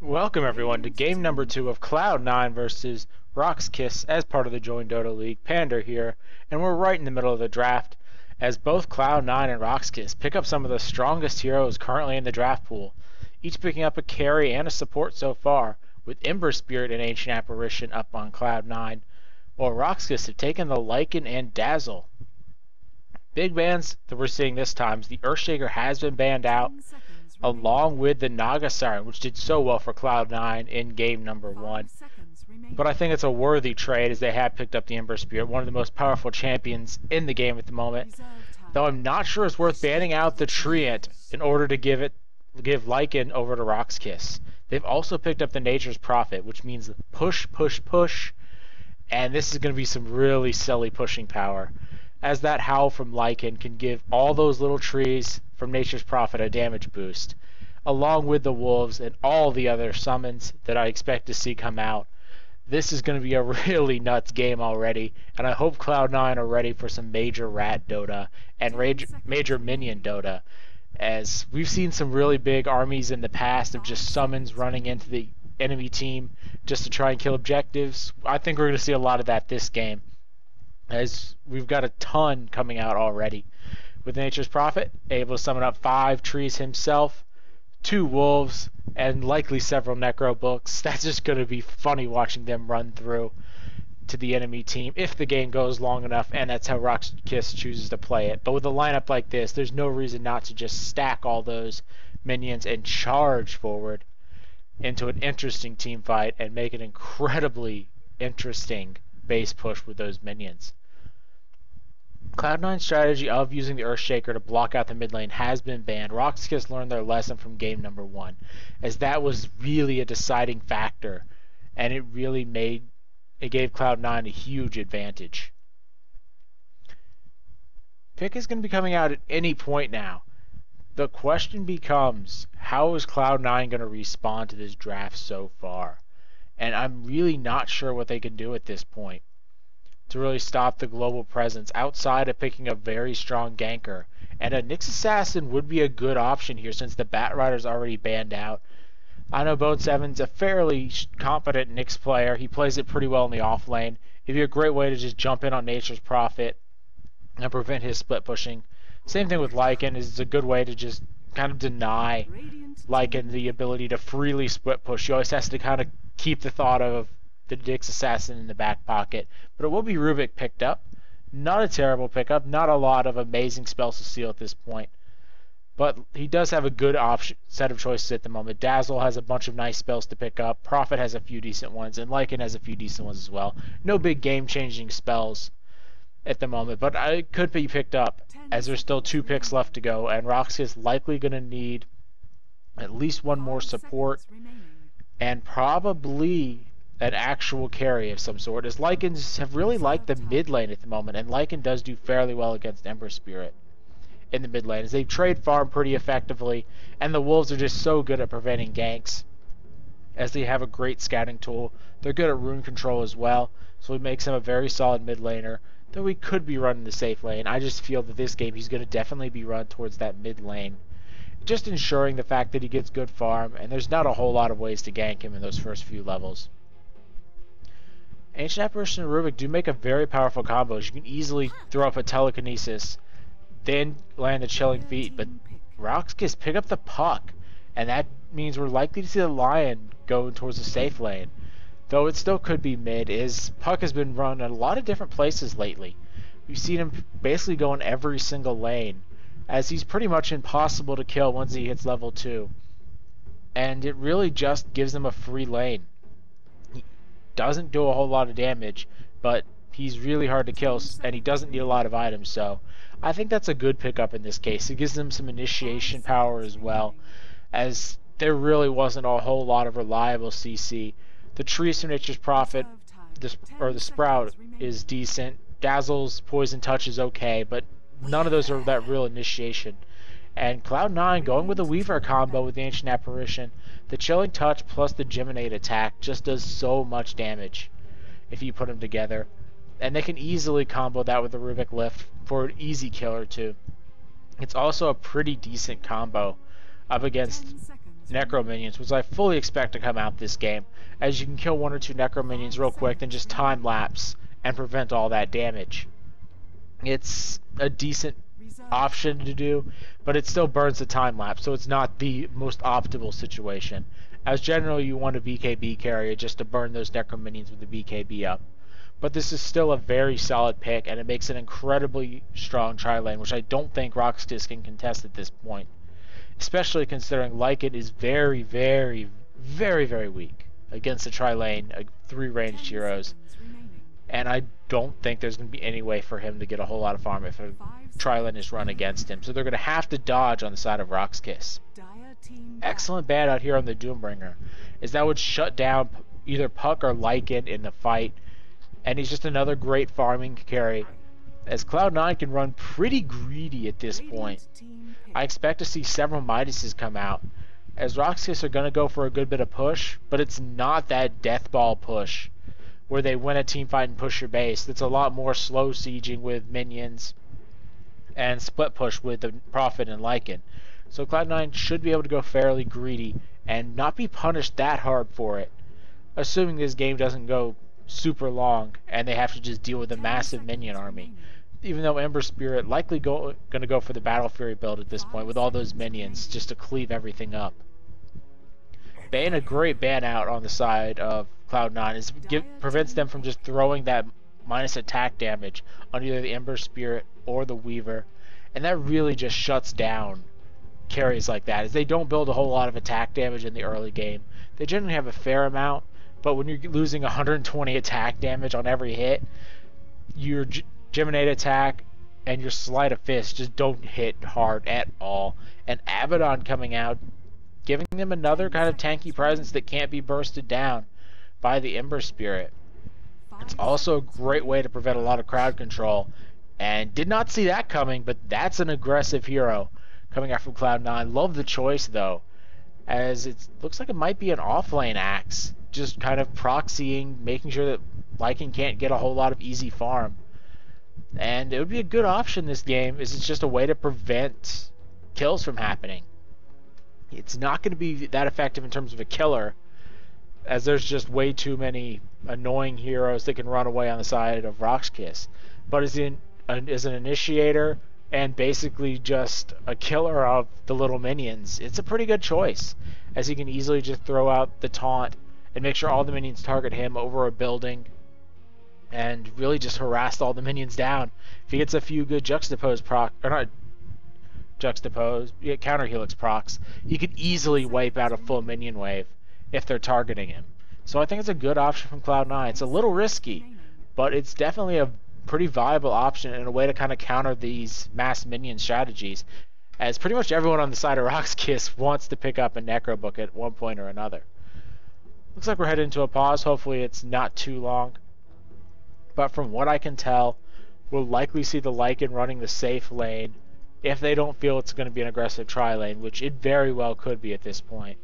Welcome everyone to game number 2 of Cloud9 versus Rox.Kis as part of the Join Dota League. Pander here, and we're right in the middle of the draft as both Cloud9 and Rox.Kis pick up some of the strongest heroes currently in the draft pool, each picking up a carry and a support so far, with Ember Spirit and Ancient Apparition up on Cloud9, while Rox.Kis have taken the Lycan and Dazzle. Big bans that we're seeing this time is the Earthshaker has been banned out, along with the Naga Siren, which did so well for Cloud9 in game number 1. But I think it's a worthy trade as they have picked up the Ember Spirit, one of the most powerful champions in the game at the moment. Though I'm not sure it's worth banning out the Treant in order to give Lycan over to Rox.Kis. They've also picked up the Nature's Prophet, which means push, push, push, and this is going to be some really silly pushing power, as that Howl from Lycan can give all those little trees from Nature's Prophet a damage boost, along with the wolves and all the other summons that I expect to see come out. This is going to be a really nuts game already, and I hope Cloud9 are ready for some major rat Dota and major minion Dota, as we've seen some really big armies in the past of just summons running into the enemy team just to try and kill objectives. I think we're going to see a lot of that this game, as we've got a ton coming out already. With Nature's Prophet, able to summon up 5 trees himself, 2 wolves, and likely several necro books. That's just going to be funny watching them run through to the enemy team if the game goes long enough, and that's how Rox.Kis chooses to play it. But with a lineup like this, there's no reason not to just stack all those minions and charge forward into an interesting team fight and make an incredibly interesting base push with those minions. Cloud9's strategy of using the Earthshaker to block out the mid lane has been banned. Rox.Kis learned their lesson from game number 1, as that was really a deciding factor, and it gave Cloud9 a huge advantage. Pick is going to be coming out at any point now. The question becomes, how is Cloud9 going to respond to this draft so far? And I'm really not sure what they can do at this point to really stop the global presence outside of picking a very strong ganker. And a Nyx Assassin would be a good option here since the Bat Rider's already banned out. I know Bone7's a fairly confident Nyx player. He plays it pretty well in the off lane. It'd be a great way to just jump in on Nature's Prophet and prevent his split pushing. Same thing with Lycan, is a good way to just kind of deny Lycan the ability to freely split push. He always has to kind of keep the thought of the Nyx Assassin in the back pocket. But it will be Rubick picked up. Not a terrible pickup, not a lot of amazing spells to steal at this point. But he does have a good set of choices at the moment. Dazzle has a bunch of nice spells to pick up. Prophet has a few decent ones, and Lycan has a few decent ones as well. No big game-changing spells at the moment, but it could be picked up, as there's still 2 picks left to go, and Rox is likely going to need at least one more support, and probably an actual carry of some sort, as Lycans have really liked the mid lane at the moment, and Lycan does do fairly well against Ember Spirit in the mid lane, as they trade farm pretty effectively, and the wolves are just so good at preventing ganks, as they have a great scouting tool. They're good at rune control as well, so it makes him a very solid mid laner, though he could be running the safe lane. I just feel that this game he's going to definitely be run towards that mid lane, just ensuring the fact that he gets good farm, and there's not a whole lot of ways to gank him in those first few levels. Ancient Apparition and Rubick do make a very powerful combo. You can easily throw up a Telekinesis, then land the Chilling Feet, but Rox.Kis pick up the puck, and that means we're likely to see the Lion go towards the safe lane. Though it still could be mid, as puck has been run in a lot of different places lately. We've seen him basically go in every single lane, as he's pretty much impossible to kill once he hits level 2. And it really just gives him a free lane. Doesn't do a whole lot of damage, but he's really hard to kill, and he doesn't need a lot of items, so I think that's a good pickup in this case. It gives them some initiation power as well, as there really wasn't a whole lot of reliable CC. The trees from Nature's Prophet, the Sprout, is decent. Dazzle's Poison Touch is okay, but none of those are that real initiation. And Cloud9 going with the Weaver combo with the Ancient Apparition, the Chilling Touch plus the Geminate attack just does so much damage if you put them together. And they can easily combo that with the Rubick Lift for an easy kill or 2. It's also a pretty decent combo up against Necro Minions, which I fully expect to come out this game, as you can kill 1 or 2 Necro Minions real quick, then just time lapse and prevent all that damage. It's a decent option to do, but it still burns the time lapse, so it's not the most optimal situation. As generally, you want a BKB carrier just to burn those Necro Minions with the BKB up. But this is still a very solid pick, and it makes an incredibly strong tri-lane, which I don't think Rox.Kis can contest at this point. Especially considering Lycan is very, very, very, very weak against the tri-lane, 3 ranged heroes. And I don't think there's going to be any way for him to get a whole lot of farm if a tri-lane is run against him. So they're going to have to dodge on the side of Rox.Kis. Excellent ban out here on the Doombringer, is that would shut down either Puck or Lycan in the fight. And he's just another great farming carry, as Cloud9 can run pretty greedy at this point. I expect to see several Midases come out, as Rox.Kis are going to go for a good bit of push, but it's not that death ball push where they win a team fight and push your base. It's a lot more slow sieging with minions and split push with the Prophet and Lycan. So Cloud9 should be able to go fairly greedy and not be punished that hard for it, assuming this game doesn't go super long and they have to just deal with a massive minion army. Even though Ember Spirit likely going to go for the Battle Fury build at this point with all those minions just to cleave everything up. Ban a great ban out on the side of Cloud9 prevents them from just throwing that minus attack damage on either the Ember Spirit or the Weaver, and that really just shuts down carries like that, as they don't build a whole lot of attack damage in the early game. They generally have a fair amount, but when you're losing 120 attack damage on every hit, your Geminate attack and your Sleight of Fist just don't hit hard at all. And Abaddon coming out, giving them another kind of tanky presence that can't be bursted down by the Ember Spirit. It's also a great way to prevent a lot of crowd control, and did not see that coming, but that's an aggressive hero coming out from Cloud9. Love the choice though, as it looks like it might be an off-lane axe, just kind of proxying, making sure that Lycan can't get a whole lot of easy farm. And it would be a good option this game, is it's just a way to prevent kills from happening. It's not going to be that effective in terms of a killer, as there's just way too many annoying heroes that can run away on the side of Rox.Kis. But as an initiator and basically just a killer of the little minions, it's a pretty good choice, as he can easily just throw out the taunt and make sure all the minions target him over a building and really just harass all the minions down. If he gets a few good juxtapose proc, or not juxtapose, counter helix procs, he could easily wipe out a full minion wave if they're targeting him. So I think it's a good option from Cloud9. It's a little risky, but it's definitely a pretty viable option and a way to kind of counter these mass minion strategies, as pretty much everyone on the side of Rox.Kis wants to pick up a Necro book at one point or another. Looks like we're heading into a pause. Hopefully it's not too long. But from what I can tell, we'll likely see the Lycan running the safe lane if they don't feel it's going to be an aggressive tri-lane, which it very well could be at this point.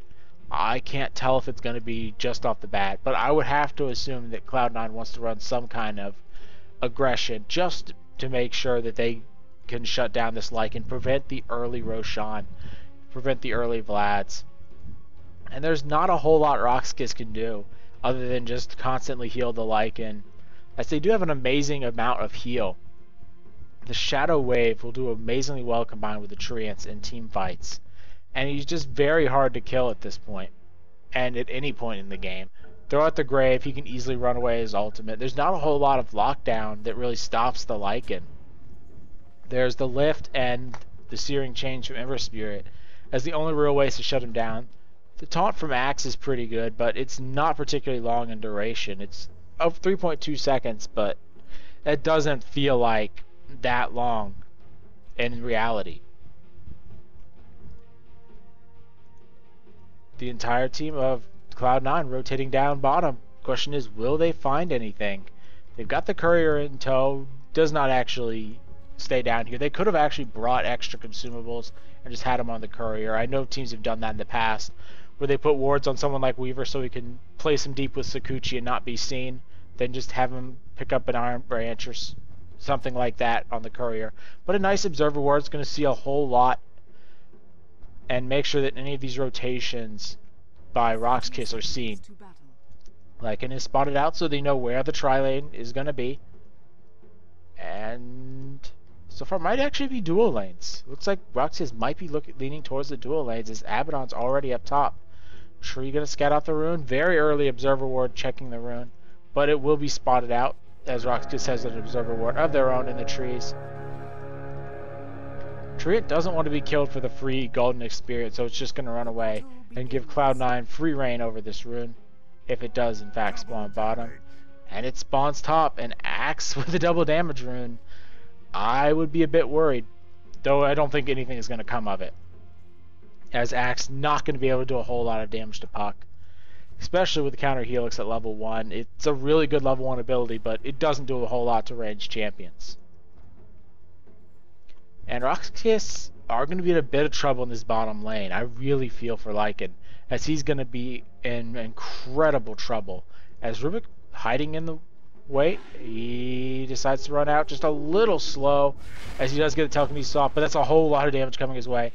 I can't tell if it's going to be just off the bat, but I would have to assume that Cloud9 wants to run some kind of aggression just to make sure that they can shut down this Lycan, prevent the early Roshan, prevent the early Vlads. And there's not a whole lot Rox.Kis can do other than just constantly heal the Lycan, as they do have an amazing amount of heal. The Shadow Wave will do amazingly well combined with the Treants in team fights, and he's just very hard to kill at this point, and at any point in the game. Throw out the Grave, he can easily run away his ultimate. There's not a whole lot of lockdown that really stops the Lycan. There's the Lift and the Searing Change from Ember Spirit as the only real ways to shut him down. The Taunt from Axe is pretty good, but it's not particularly long in duration. It's of 3.2 seconds, but that doesn't feel like that long in reality. The entire team of Cloud9 rotating down bottom. Question is, will they find anything? They've got the courier in tow, does not actually stay down here. They could have actually brought extra consumables and just had them on the courier. I know teams have done that in the past, where they put wards on someone like Weaver so he can place him deep with Sakuchi and not be seen, then just have him pick up an Iron Branch or something like that on the courier. But a nice observer ward is going to see a whole lot and make sure that any of these rotations by Rox.Kis are seen. Lycan is spotted out so they know where the tri-lane is going to be. And so far might actually be dual lanes. Looks like Rox.Kis might be leaning towards the dual lanes as Abaddon's already up top. Tree going to scout out the rune. Very early observer ward checking the rune. But it will be spotted out as Rox.Kis has an observer ward of their own in the trees. Treant doesn't want to be killed for the free golden experience, so it's just going to run away and give Cloud9 free reign over this rune, if it does in fact spawn bottom. And it spawns top, and Axe with a double damage rune. I would be a bit worried, though I don't think anything is going to come of it, as Axe not going to be able to do a whole lot of damage to Puck, especially with the counter Helix at level 1. It's a really good level 1 ability, but it doesn't do a whole lot to ranged champions. And Rox.Kis are going to be in a bit of trouble in this bottom lane. I really feel for Lycan, as he's going to be in incredible trouble. As Rubick hiding in the way, he decides to run out just a little slow, as he does get a telekinesis off, but that's a whole lot of damage coming his way.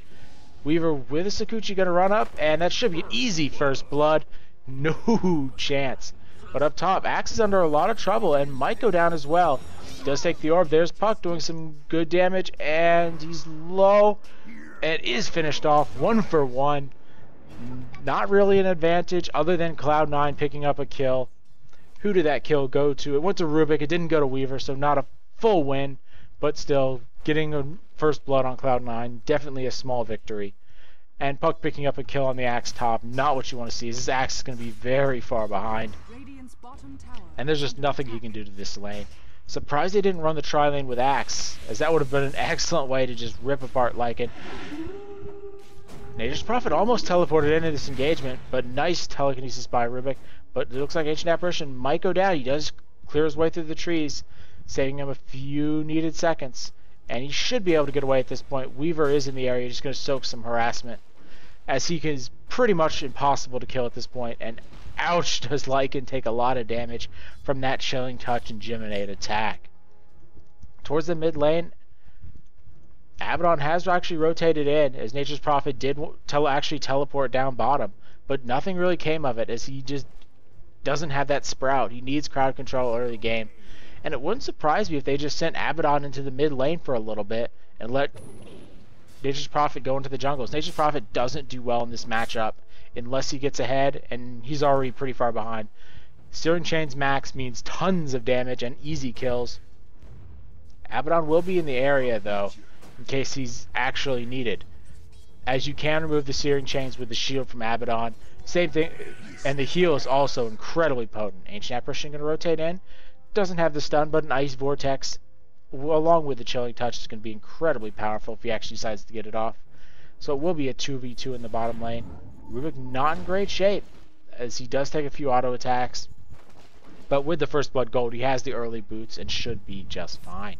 Weaver with a Sakuchi going to run up, and that should be an easy first blood. No chance. But up top, Axe is under a lot of trouble and might go down as well. Does take the orb. There's Puck doing some good damage, and he's low and is finished off 1 for 1. Not really an advantage other than Cloud9 picking up a kill. Who did that kill go to? It went to Rubick. It didn't go to Weaver, so not a full win, but still getting a first blood on Cloud9. Definitely a small victory. And Puck picking up a kill on the Axe top. Not what you want to see. This Axe is going to be very far behind. And there's just nothing he can do to this lane. Surprised they didn't run the tri-lane with Axe, as that would have been an excellent way to just rip apart Lycan. Nature's Prophet almost teleported into this engagement, but nice telekinesis by Rubick. But it looks like Ancient Apparition might go down. He does clear his way through the trees, saving him a few needed seconds. And he should be able to get away at this point. Weaver is in the area, just going to soak some harassment, as he is pretty much impossible to kill at this point. And ouch, does Lycan take a lot of damage from that Chilling Touch and Geminate attack. Towards the mid lane, Abaddon has actually rotated in, as Nature's Prophet did actually teleport down bottom, but nothing really came of it, as he just doesn't have that sprout. He needs crowd control early game. And it wouldn't surprise me if they just sent Abaddon into the mid lane for a little bit and let Nature's Prophet go into the jungles. Nature's Prophet doesn't do well in this matchup unless he gets ahead, and he's already pretty far behind. Searing Chains max means tons of damage and easy kills. Abaddon will be in the area, though, in case he's actually needed, as you can remove the Searing Chains with the shield from Abaddon. Same thing, and the heal is also incredibly potent. Ancient Apparition going to rotate in. Doesn't have the stun, but an Ice Vortex, along with the Chilling Touch, is going to be incredibly powerful if he actually decides to get it off. So it will be a 2v2 in the bottom lane. Rubick not in great shape, as he does take a few auto attacks. But with the first blood gold, he has the early boots and should be just fine.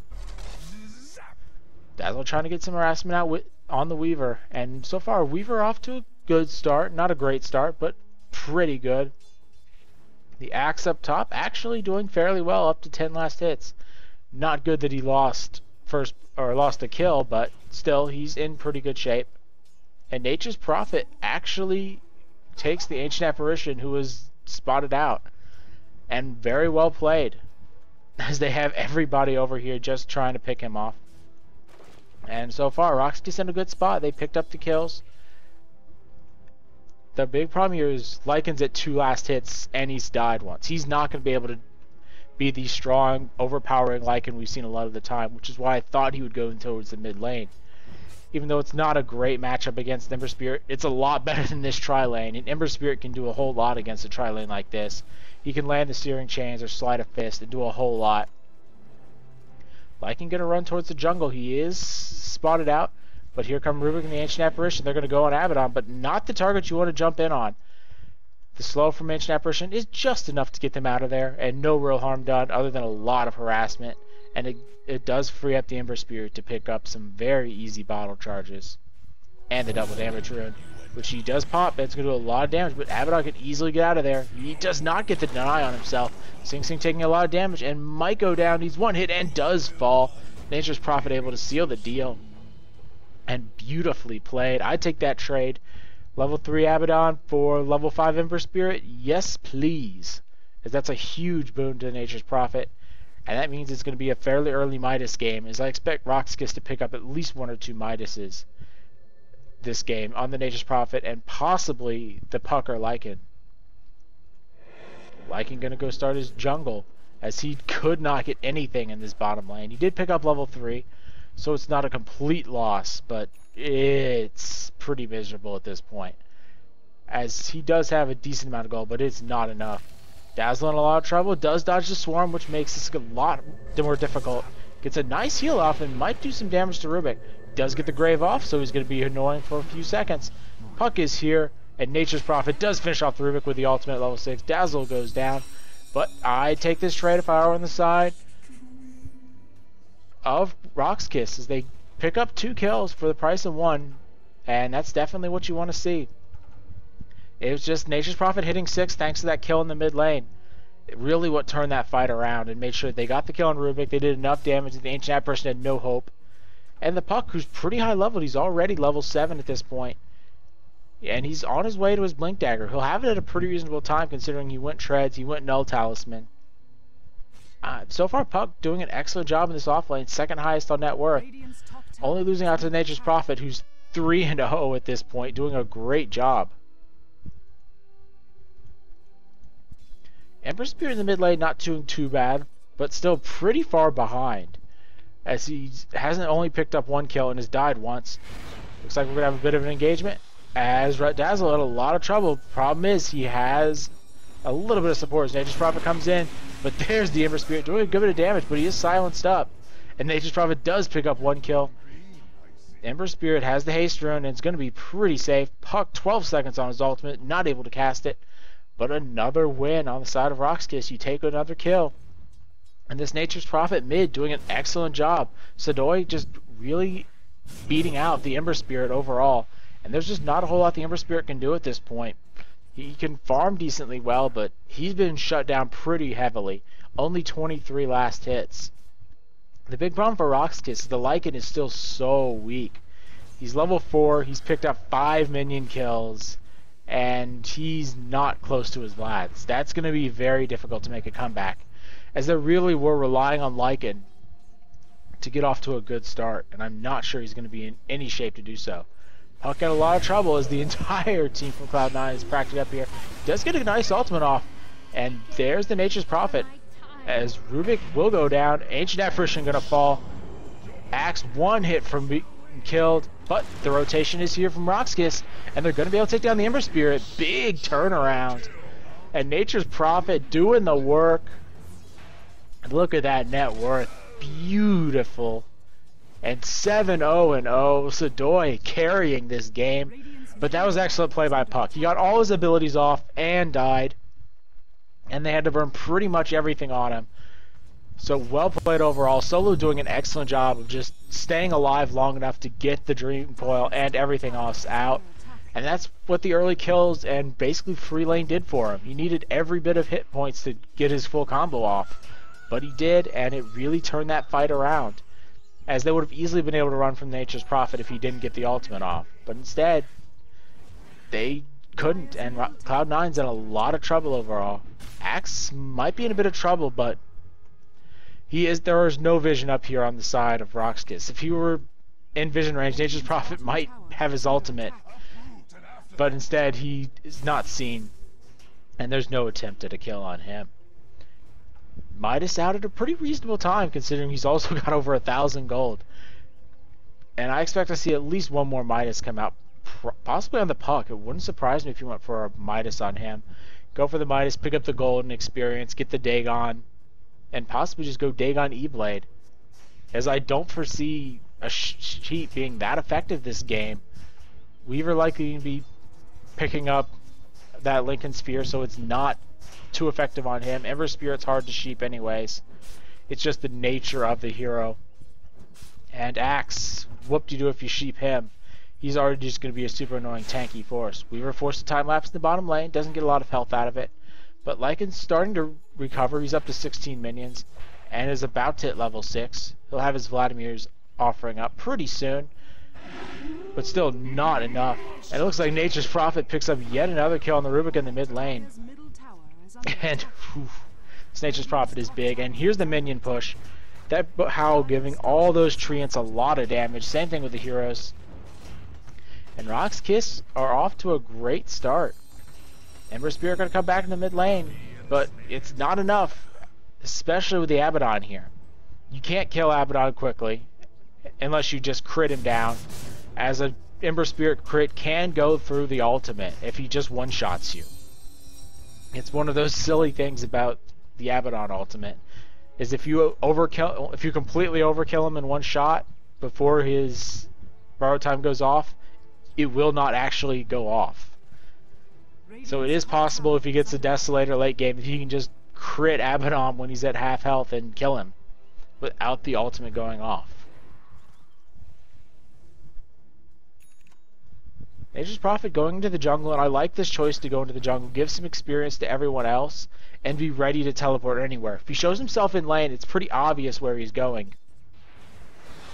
Dazzle trying to get some harassment out on the Weaver, and so far Weaver off to a good start. Not a great start, but pretty good. The Axe up top actually doing fairly well, up to 10 last hits. Not good that he lost a kill, but still he's in pretty good shape. And Nature's Prophet actually takes the Ancient Apparition, who was spotted out, and very well played, as they have everybody over here just trying to pick him off. And so far, Rox.Kis in a good spot. They picked up the kills. The big problem here is Lycan's at 2 last hits, and he's died once. He's not going to be able to be the strong, overpowering Lycan we've seen a lot of the time, which is why I thought he would go towards the mid lane. Even though it's not a great matchup against Ember Spirit, it's a lot better than this tri-lane, and Ember Spirit can do a whole lot against a tri-lane like this. He can land the Searing Chains or Slide a Fist and do a whole lot. Lycan going to run towards the jungle. He is spotted out, but here come Rubick and the Ancient Apparition. They're going to go on Abaddon, but not the target you want to jump in on. The slow from Ancient Apparition is just enough to get them out of there, and no real harm done other than a lot of harassment. And it does free up the Ember Spirit to pick up some very easy bottle charges. And the double damage rune, which he does pop. It's going to do a lot of damage, but Abaddon can easily get out of there. He does not get the deny on himself. Sing Sing taking a lot of damage and might go down. He's one hit and does fall. Nature's Prophet able to seal the deal. And beautifully played. I'd take that trade. Level 3 Abaddon for level 5 Ember Spirit? Yes, please. As that's a huge boon to Nature's Prophet. And that means it's going to be a fairly early Midas game, as I expect Rox.Kis to pick up at least 1 or 2 Midases this game on the Nature's Prophet, and possibly the Puck or Lycan. Lycan going to go start his jungle, as he could not get anything in this bottom lane. He did pick up level 3, so it's not a complete loss, but it's pretty miserable at this point, as he does have a decent amount of gold, but it's not enough. Dazzle in a lot of trouble, does dodge the swarm, which makes this a lot more difficult. Gets a nice heal off and might do some damage to Rubick. Does get the grave off, so he's going to be annoying for a few seconds. Puck is here, and Nature's Prophet does finish off the Rubick with the ultimate level 6. Dazzle goes down, but I take this trade if I were on the side of Rox.Kis, as they pick up 2 kills for the price of 1, and that's definitely what you want to see. It was just Nature's Prophet hitting 6 thanks to that kill in the mid lane. Really what turned that fight around and made sure they got the kill on Rubick. They did enough damage that the Ancient Apparition had no hope. And the Puck, who's pretty high leveled, he's already level 7 at this point. And he's on his way to his Blink Dagger. He'll have it at a pretty reasonable time considering he went Treads, he went Null Talisman. So far, Puck doing an excellent job in this offlane, second highest on net worth. Only losing out to Nature's Prophet, who's 3-0 at this point, doing a great job. Ember Spirit in the mid lane not doing too bad, but still pretty far behind, as he hasn't only picked up 1 kill and has died once. Looks like we're going to have a bit of an engagement, as Dazzle had a lot of trouble. Problem is, he has a little bit of support as Nature's Prophet comes in, but there's the Ember Spirit doing a good bit of damage, but he is silenced up, and Nature's Prophet does pick up 1 kill. Ember Spirit has the haste rune, and it's going to be pretty safe. Puck 12 seconds on his ultimate, not able to cast it. But another win on the side of Rox.Kis. You take another kill. And this Nature's Prophet mid doing an excellent job. Sadoy just really beating out the Ember Spirit overall. And there's just not a whole lot the Ember Spirit can do at this point. He can farm decently well, but he's been shut down pretty heavily. Only 23 last hits. The big problem for Rox.Kis is the Lycan is still so weak. He's level 4. He's picked up 5 minion kills. And he's not close to his Vlads. That's going to be very difficult to make a comeback, as they really were relying on Lycan to get off to a good start, and I'm not sure he's going to be in any shape to do so. Puck had a lot of trouble as the entire team from Cloud9 is practiced up here. Does get a nice ultimate off, and there's the Nature's Prophet, as Rubick will go down. Ancient Apparition going to fall. Axe 1 hit from being killed, but the rotation is here from Rox.Kis, and they're going to be able to take down the Ember Spirit. Big turnaround, and Nature's Prophet doing the work. Look at that net worth, beautiful. And 7-0-0, Sadoy carrying this game, but that was excellent play by Puck. He got all his abilities off and died, and they had to burn pretty much everything on him. So well played overall. Solo doing an excellent job of just staying alive long enough to get the Dream Coil and everything else out. And that's what the early kills and basically free lane did for him. He needed every bit of hit points to get his full combo off. But he did, and it really turned that fight around, as they would have easily been able to run from Nature's Prophet if he didn't get the ultimate off. But instead, they couldn't, and Cloud9's in a lot of trouble overall. Axe might be in a bit of trouble, but there is no vision up here on the side of Rox.Kis. If he were in vision range, Nature's Prophet might have his ultimate, but instead he is not seen, and there's no attempt at a kill on him. Midas out at a pretty reasonable time, considering he's also got over 1,000 gold. And I expect to see at least one more Midas come out, possibly on the Puck. It wouldn't surprise me if you went for a Midas on him. Go for the Midas, pick up the gold and experience, get the Dagon, and possibly just go Dagon E-Blade, as I don't foresee a cheat being that effective this game. Weaver likely to be picking up that Lycan Sphere, so it's not too effective on him. Ember Spirit's hard to sheep anyways. It's just the nature of the hero. And Axe, whoop-de-doo if you sheep him. He's already just going to be a super annoying tanky force. Weaver forced a time lapse in the bottom lane, doesn't get a lot of health out of it. But Lycan's starting to recover. He's up to 16 minions and is about to hit level 6. He'll have his Vladimir's offering up pretty soon. but still not enough. And it looks like Nature's Prophet picks up yet another kill on the Rubick in the mid lane. And whew, this Nature's Prophet is big. And here's the minion push. That Howl giving all those treants a lot of damage. Same thing with the heroes. And Rox.Kis are off to a great start. Ember Spirit going to come back in the mid lane, but it's not enough, especially with the Abaddon here. You can't kill Abaddon quickly unless you just crit him down, as a Ember Spirit crit can go through the ultimate if he just one-shots you. It's one of those silly things about the Abaddon ultimate, is if you completely overkill him in one shot before his borrow time goes off, it will not actually go off. So it is possible if he gets a Desolator late game, if he can just crit Abaddon when he's at half health and kill him without the ultimate going off. Nature's Prophet going into the jungle, and I like this choice to go into the jungle, give some experience to everyone else, and be ready to teleport anywhere. If he shows himself in lane, it's pretty obvious where he's going.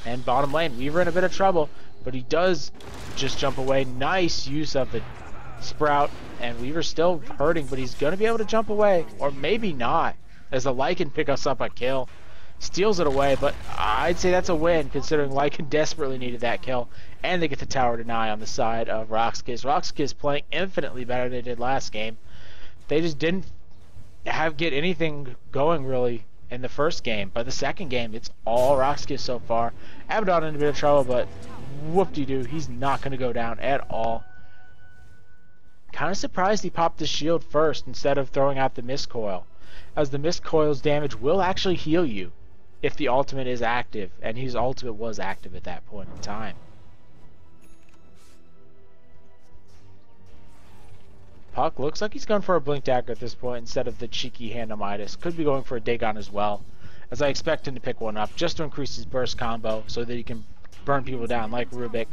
And bottom lane, Weaver in a bit of trouble, but he does just jump away. Nice use of the Sprout, and Weaver's still hurting, but he's going to be able to jump away, or maybe not, as the Lycan pick us up a kill. Steals it away, but I'd say that's a win, considering Lycan desperately needed that kill, and they get the tower deny on the side of Rox.Kis. Rox.Kis playing infinitely better than they did last game. They just didn't get anything going really in the first game, but the second game, it's all Rox.Kis so far. Abaddon in a bit of trouble, but whoop-de-doo, he's not going to go down at all. Kind of surprised he popped the shield first instead of throwing out the Mist Coil, as the Mist Coil's damage will actually heal you if the ultimate is active, and his ultimate was active at that point in time. Puck looks like he's going for a Blink Dagger at this point instead of the cheeky Hand of Midas. Could be going for a Dagon as well, as I expect him to pick one up just to increase his burst combo so that he can burn people down like Rubick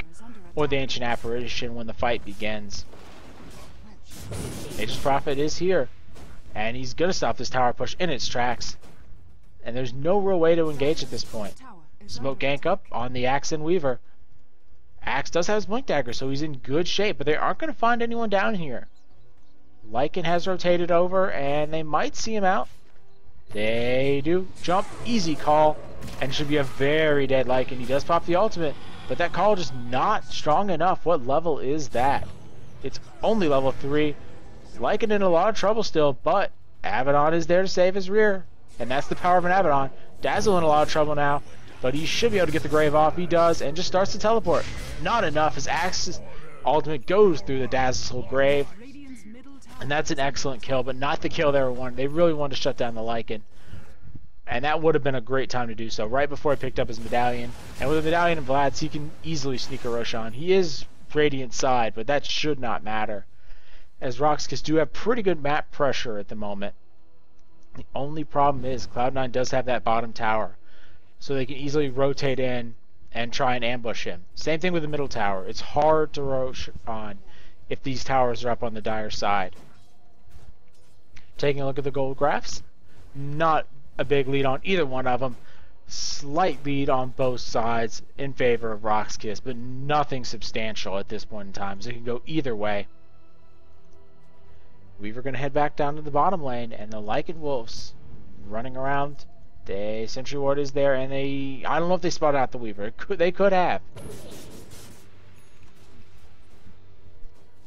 or the Ancient Apparition when the fight begins. Nature's Prophet is here, and he's going to stop this tower push in its tracks. And there's no real way to engage at this point. Smoke gank up on the Axe and Weaver. Axe does have his Blink Dagger, so he's in good shape, but they aren't going to find anyone down here. Lycan has rotated over, and they might see him out. They do. Jump, easy call, and should be a very dead Lycan. He does pop the ultimate, but that call just not strong enough. What level is that? It's only level 3. Lycan in a lot of trouble still, but Abaddon is there to save his rear. And that's the power of an Abaddon. Dazzle in a lot of trouble now, but he should be able to get the grave off. He does, and just starts to teleport. Not enough. His Axe's ultimate goes through the Dazzle grave. And that's an excellent kill, but not the kill they were wanting. They really wanted to shut down the Lycan. And that would have been a great time to do so, right before he picked up his medallion. And with a medallion and Vlad's, he can easily sneak a Roshan. He is Radiant side, but that should not matter, as Rox.Kis do have pretty good map pressure at the moment. The only problem is Cloud9 does have that bottom tower, so they can easily rotate in and try and ambush him. Same thing with the middle tower. It's hard to rush on if these towers are up on the Dire side. Taking a look at the gold graphs, not a big lead on either one of them. Slight lead on both sides in favor of Rox.Kis, but nothing substantial at this point in time, so it can go either way. Weaver going to head back down to the bottom lane, and the Lycan Wolves running around. The Sentry Ward is there, and I don't know if they spotted out the Weaver. They could have.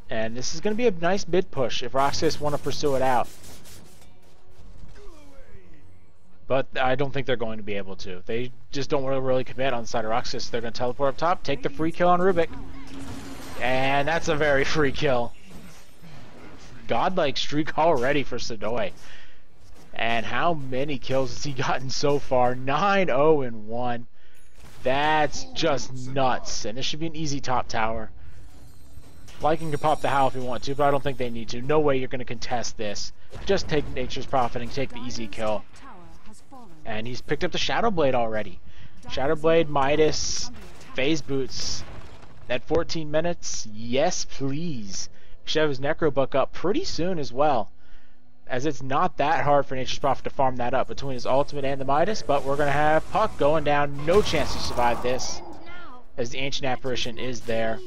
And this is going to be a nice mid push if Rox.Kis want to pursue it out. But I don't think they're going to be able to. They just don't want to really commit on the side of Rox.Kis. They're going to teleport up top, take the free kill on Rubick. And that's a very free kill. Godlike streak already for Sadoy. And how many kills has he gotten so far? 9-0-1. That's just nuts. And this should be an easy top tower. Lycan can pop the Howl if you want to, but I don't think they need to. No way you're going to contest this. Just take Nature's Prophet and take the easy kill. And he's picked up the Shadow Blade already. Shadow Blade, Midas, Phase Boots. At 14 minutes, yes please. Should have his Necro Book up pretty soon as well, as it's not that hard for Nature's Prophet to farm that up between his ultimate and the Midas, but we're going to have Puck going down. No chance to survive this. as the Ancient Apparition is there.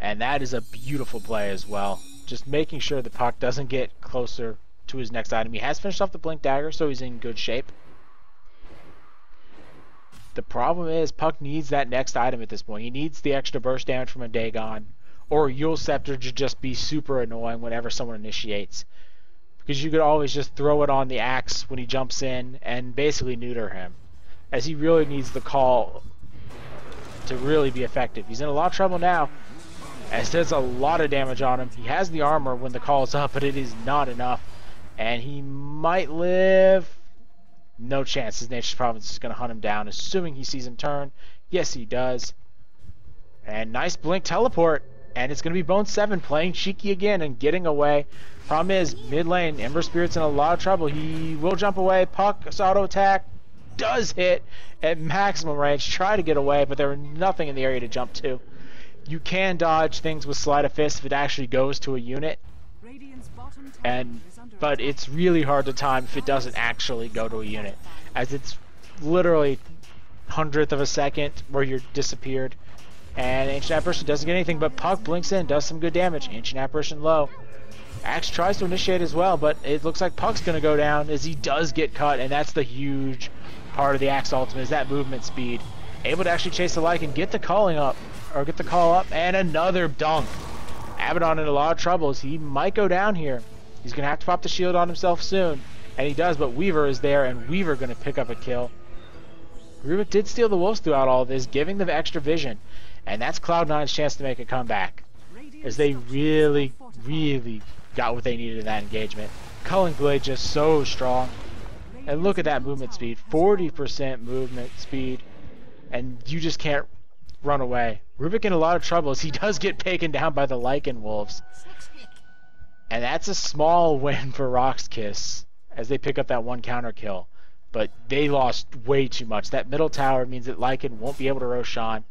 And that is a beautiful play as well. Just making sure the Puck doesn't get closer to his next item. He has finished off the Blink Dagger, so he's in good shape. The problem is Puck needs that next item at this point. He needs the extra burst damage from a Dagon, or Yule Scepter to just be super annoying whenever someone initiates. Because you could always just throw it on the axe when he jumps in and basically neuter him, as he really needs the call to really be effective. He's in a lot of trouble now, as there's a lot of damage on him. He has the armor when the call is up, but it is not enough. And he might live. No chance. His Nature's Province is going to hunt him down, assuming he sees him turn. Yes, he does. And nice blink teleport. And it's going to be Bone 7 playing cheeky again and getting away. Problem is, mid lane, Ember Spirit's in a lot of trouble. He will jump away. Puck's auto attack does hit at maximum range. Try to get away, but there was nothing in the area to jump to. You can dodge things with Sleight of Fist if it actually goes to a unit, but it's really hard to time if it doesn't actually go to a unit, as it's literally 100th of a second where you're disappeared. And Ancient Apparition doesn't get anything, but Puck blinks in, does some good damage. Ancient Apparition low. Axe tries to initiate as well, but it looks like Puck's going to go down as he does get cut, and that's the huge part of the Axe ultimate, is that movement speed. Able to actually chase the Lycan, get the call up, and another dunk. Abaddon in a lot of troubles. He might go down here. He's going to have to pop the shield on himself soon, and he does, but Weaver is there, and Weaver going to pick up a kill. Rubick did steal the wolves throughout all of this, giving them extra vision, and that's Cloud9's chance to make a comeback, as they really, really got what they needed in that engagement. Culling Blade just so strong, and look at that movement speed, 40% movement speed, and you just can't run away. Rubick in a lot of trouble as he does get taken down by the Lycan wolves, and that's a small win for Rox.Kis as they pick up that one counter kill, but they lost way too much. That middle tower means that Lycan won't be able to Roshan.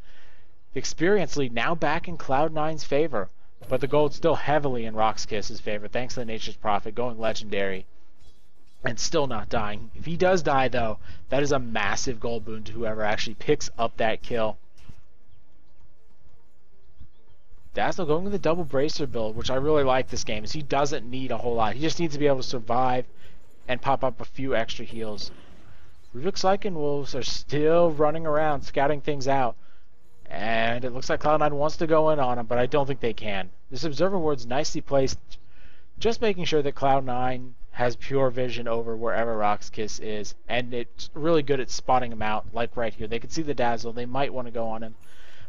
The experience lead now back in Cloud9's favor, but the gold's still heavily in Rox.Kis' favor thanks to the Nature's Prophet going legendary and still not dying. If he does die though, that is a massive gold boon to whoever actually picks up that kill. Dazzle going with the double bracer build, which I really like this game, is he doesn't need a whole lot. He just needs to be able to survive and pop up a few extra heals. Rubick's Lycan wolves are still running around scouting things out, and it looks like Cloud9 wants to go in on him, but I don't think they can. This observer ward's nicely placed, just making sure that Cloud9 has pure vision over wherever Rox.Kis is, and it's really good at spotting him out, like right here. They can see the Dazzle, they might want to go on him,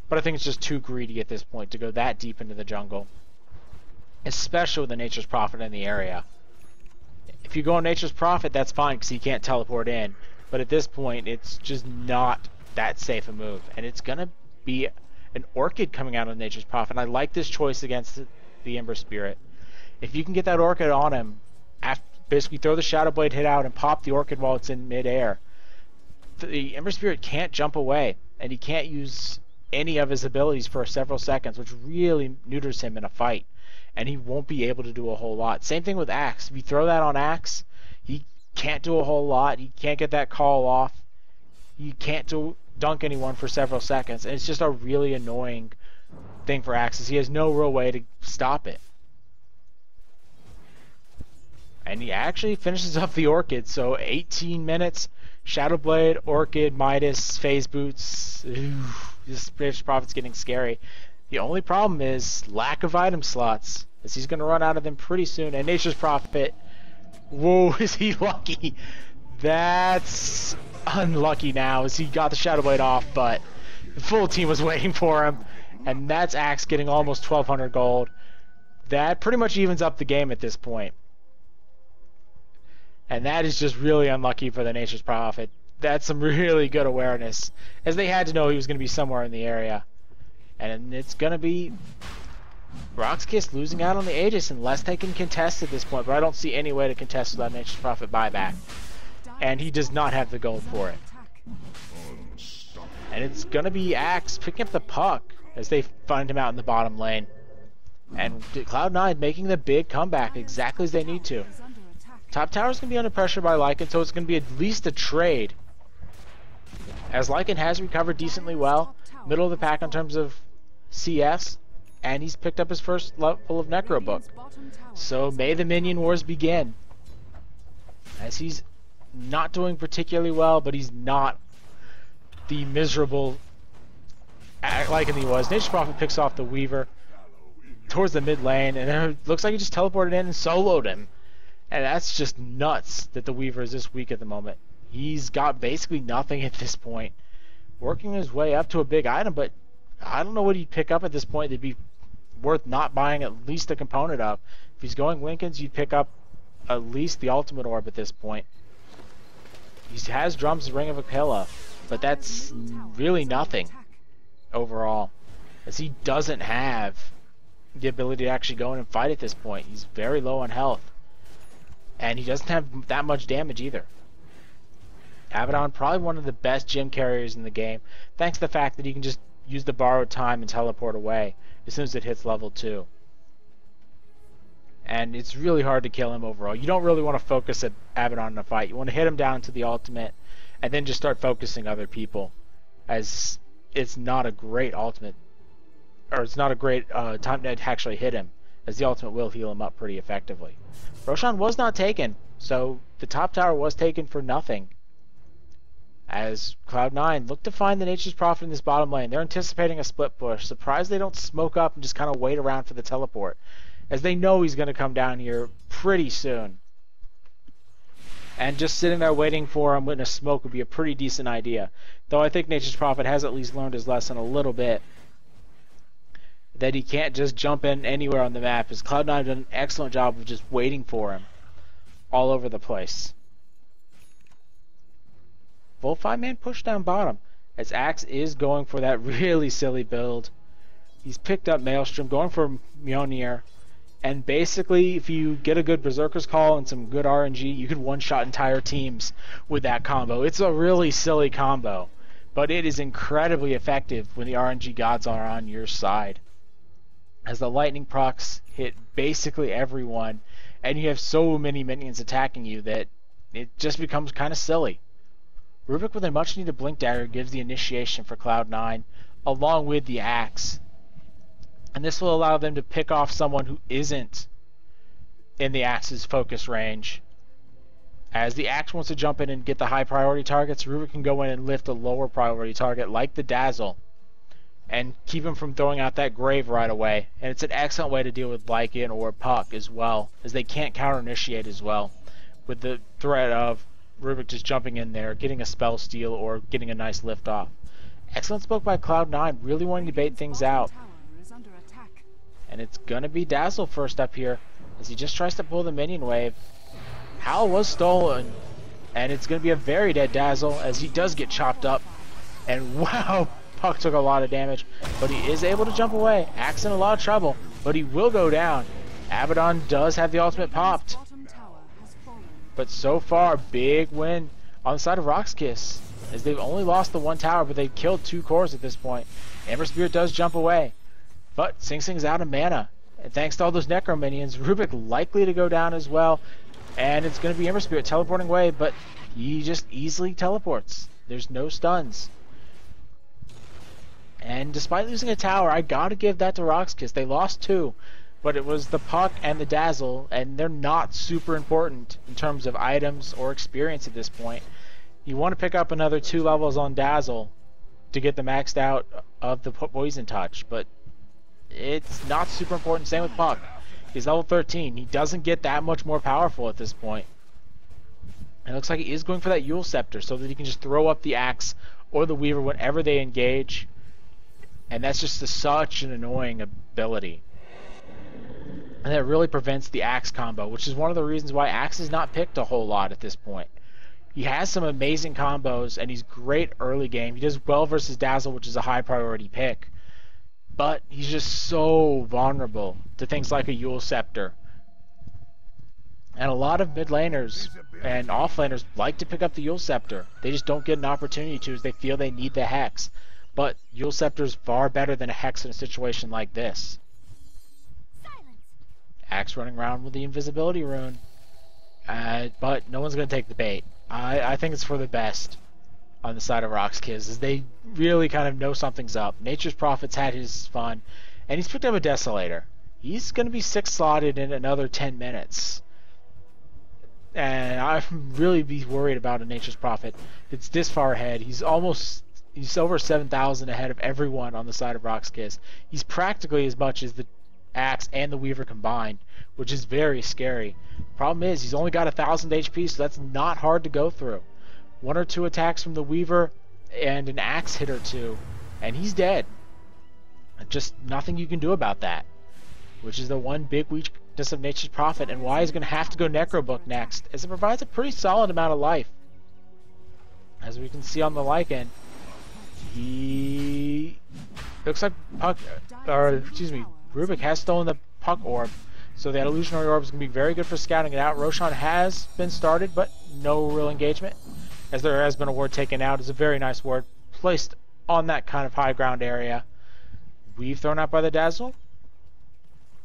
but I think it's just too greedy at this point to go that deep into the jungle, especially with the Nature's Prophet in the area. If you go on Nature's Prophet, that's fine because he can't teleport in, but at this point it's just not that safe a move, and it's going to be an Orchid coming out of Nature's Prophet. I like this choice against the Ember Spirit. If you can get that Orchid on him, basically throw the Shadow Blade hit out and pop the Orchid while it's in midair, the Ember Spirit can't jump away, and he can't use any of his abilities for several seconds, which really neuters him in a fight, and he won't be able to do a whole lot. Same thing with Axe. If you throw that on Axe, he can't do a whole lot. He can't get that call off. He can't dunk anyone for several seconds, and it's just a really annoying thing for Axe. He has no real way to stop it. And he actually finishes up the Orchid, so 18 minutes, Shadow Blade, Orchid, Midas, Phase Boots. This Nature's Prophet's getting scary. The only problem is lack of item slots, as he's going to run out of them pretty soon. And Nature's Prophet, whoa, is he lucky? That's unlucky now, as he got the Shadow Blade off, but the full team was waiting for him. And that's Axe getting almost 1,200 gold. That pretty much evens up the game at this point. And that is just really unlucky for the Nature's Prophet. That's some really good awareness, as they had to know he was going to be somewhere in the area. And it's going to be Rox.Kis losing out on the Aegis unless they can contest at this point, but I don't see any way to contest without Nature's Prophet buyback. And he does not have the gold for it. And it's going to be Axe picking up the Puck as they find him out in the bottom lane. And Cloud9 making the big comeback exactly as they need to. Top tower's going to be under pressure by Lycan, so it's going to be at least a trade. as Lycan has recovered decently well, middle of the pack in terms of CS, and he's picked up his first level of Necro Book. So may the minion wars begin. As he's not doing particularly well, but he's not the miserable Lycan he was. Nature's Prophet picks off the Weaver towards the mid lane, and it looks like he just teleported in and soloed him. And that's just nuts that the Weaver is this weak at the moment. He's got basically nothing at this point. Working his way up to a big item, but I don't know what he'd pick up at this point that'd be worth not buying at least a component of. If he's going Lycans, you'd pick up at least the Ultimate Orb at this point. He has Drums' Ring of Aquila, but that's really nothing overall, as he doesn't have the ability to actually go in and fight at this point. He's very low on health, and he doesn't have that much damage either. Abaddon, probably one of the best gym carriers in the game, thanks to the fact that he can just use the borrowed time and teleport away as soon as it hits level 2. And it's really hard to kill him overall. You don't really want to focus at Abaddon in a fight. You want to hit him down to the ultimate and then just start focusing other people, as it's not a great ultimate, or it's not a great time to actually hit him, as the ultimate will heal him up pretty effectively. Roshan was not taken, so the top tower was taken for nothing, as Cloud9 look to find the Nature's Prophet in this bottom lane. They're anticipating a split push. Surprised they don't smoke up and just kind of wait around for the teleport, as they know he's going to come down here pretty soon. And just sitting there waiting for him with a smoke would be a pretty decent idea. Though I think Nature's Prophet has at least learned his lesson a little bit, that he can't just jump in anywhere on the map, as Cloud9 done an excellent job of just waiting for him all over the place. Full 5-man push down bottom, as Axe is going for that really silly build. He's picked up Maelstrom, going for Mjolnir, and basically if you get a good Berserker's Call and some good RNG, you can one-shot entire teams with that combo. It's a really silly combo, but it is incredibly effective when the RNG gods are on your side, as the lightning procs hit basically everyone, and you have so many minions attacking you that it just becomes kind of silly. Rubick with a much needed Blink Dagger gives the initiation for Cloud9, along with the Axe. And this will allow them to pick off someone who isn't in the Axe's focus range. As the Axe wants to jump in and get the high priority targets, Rubick can go in and lift a lower priority target like the Dazzle and keep him from throwing out that Grave right away. And it's an excellent way to deal with Lycan or Puck as well, as they can't counter initiate as well, with the threat of Rubick just jumping in there, getting a spell steal, or getting a nice lift off. Excellent spoke by Cloud9, really wanting to bait things out. And it's going to be Dazzle first up here, as he just tries to pull the minion wave. Howl was stolen, and it's going to be a very dead Dazzle, as he does get chopped up. And wow, Puck took a lot of damage, but he is able to jump away. Axe in a lot of trouble, but he will go down. Abaddon does have the ultimate popped. But so far, big win on the side of Rox.Kis, as they've only lost the one tower, but they've killed 2 cores at this point. Ember Spirit does jump away, but Sing Sing's out of mana. And thanks to all those Necro minions, Rubick likely to go down as well. And it's going to be Ember Spirit teleporting away, but he just easily teleports. There's no stuns. And despite losing a tower, I gotta give that to Rox.Kis. They lost 2. But it was the Puck and the Dazzle, and they're not super important in terms of items or experience at this point. You want to pick up another 2 levels on Dazzle to get the maxed out of the Poison Touch, but it's not super important. Same with Puck. He's level 13. He doesn't get that much more powerful at this point. And it looks like he is going for that Yule Scepter so that he can just throw up the Axe or the Weaver whenever they engage. And that's just such an annoying ability. And that really prevents the Axe combo, which is one of the reasons why Axe is not picked a whole lot at this point. He has some amazing combos, and he's great early game. He does well versus Dazzle, which is a high priority pick. But he's just so vulnerable to things like a Yule Scepter. And a lot of mid laners and off laners like to pick up the Yule Scepter. They just don't get an opportunity to, as they feel they need the Hex. But Yule Scepter is far better than a Hex in a situation like this. Axe running around with the invisibility rune. But no one's going to take the bait. I think it's for the best. on the side of Rox.Kis, as they really kind of know something's up. Nature's Prophet's had his fun, and he's picked up a Desolator. He's going to be 6-slotted in another 10 minutes. And I'd really be worried about a Nature's Prophet. It's this far ahead. He's over 7,000 ahead of everyone on the side of Rox.Kis. He's practically as much as the Axe and the Weaver combined, which is very scary. Problem is, he's only got 1,000 HP, so that's not hard to go through. 1 or 2 attacks from the Weaver and an Axe hit or 2, and he's dead. Just nothing you can do about that, which is the one big weakness of Nature's Prophet, and why he's going to have to go Necrobook next, as it provides a pretty solid amount of life. As we can see on the Lycan, he looks like Rubick has stolen the Puck Orb, so that Illusionary Orb is going to be very good for scouting it out. Roshan has been started, but no real engagement, as there has been a ward taken out. It's a very nice ward placed on that kind of high ground area. Weave thrown out by the Dazzle,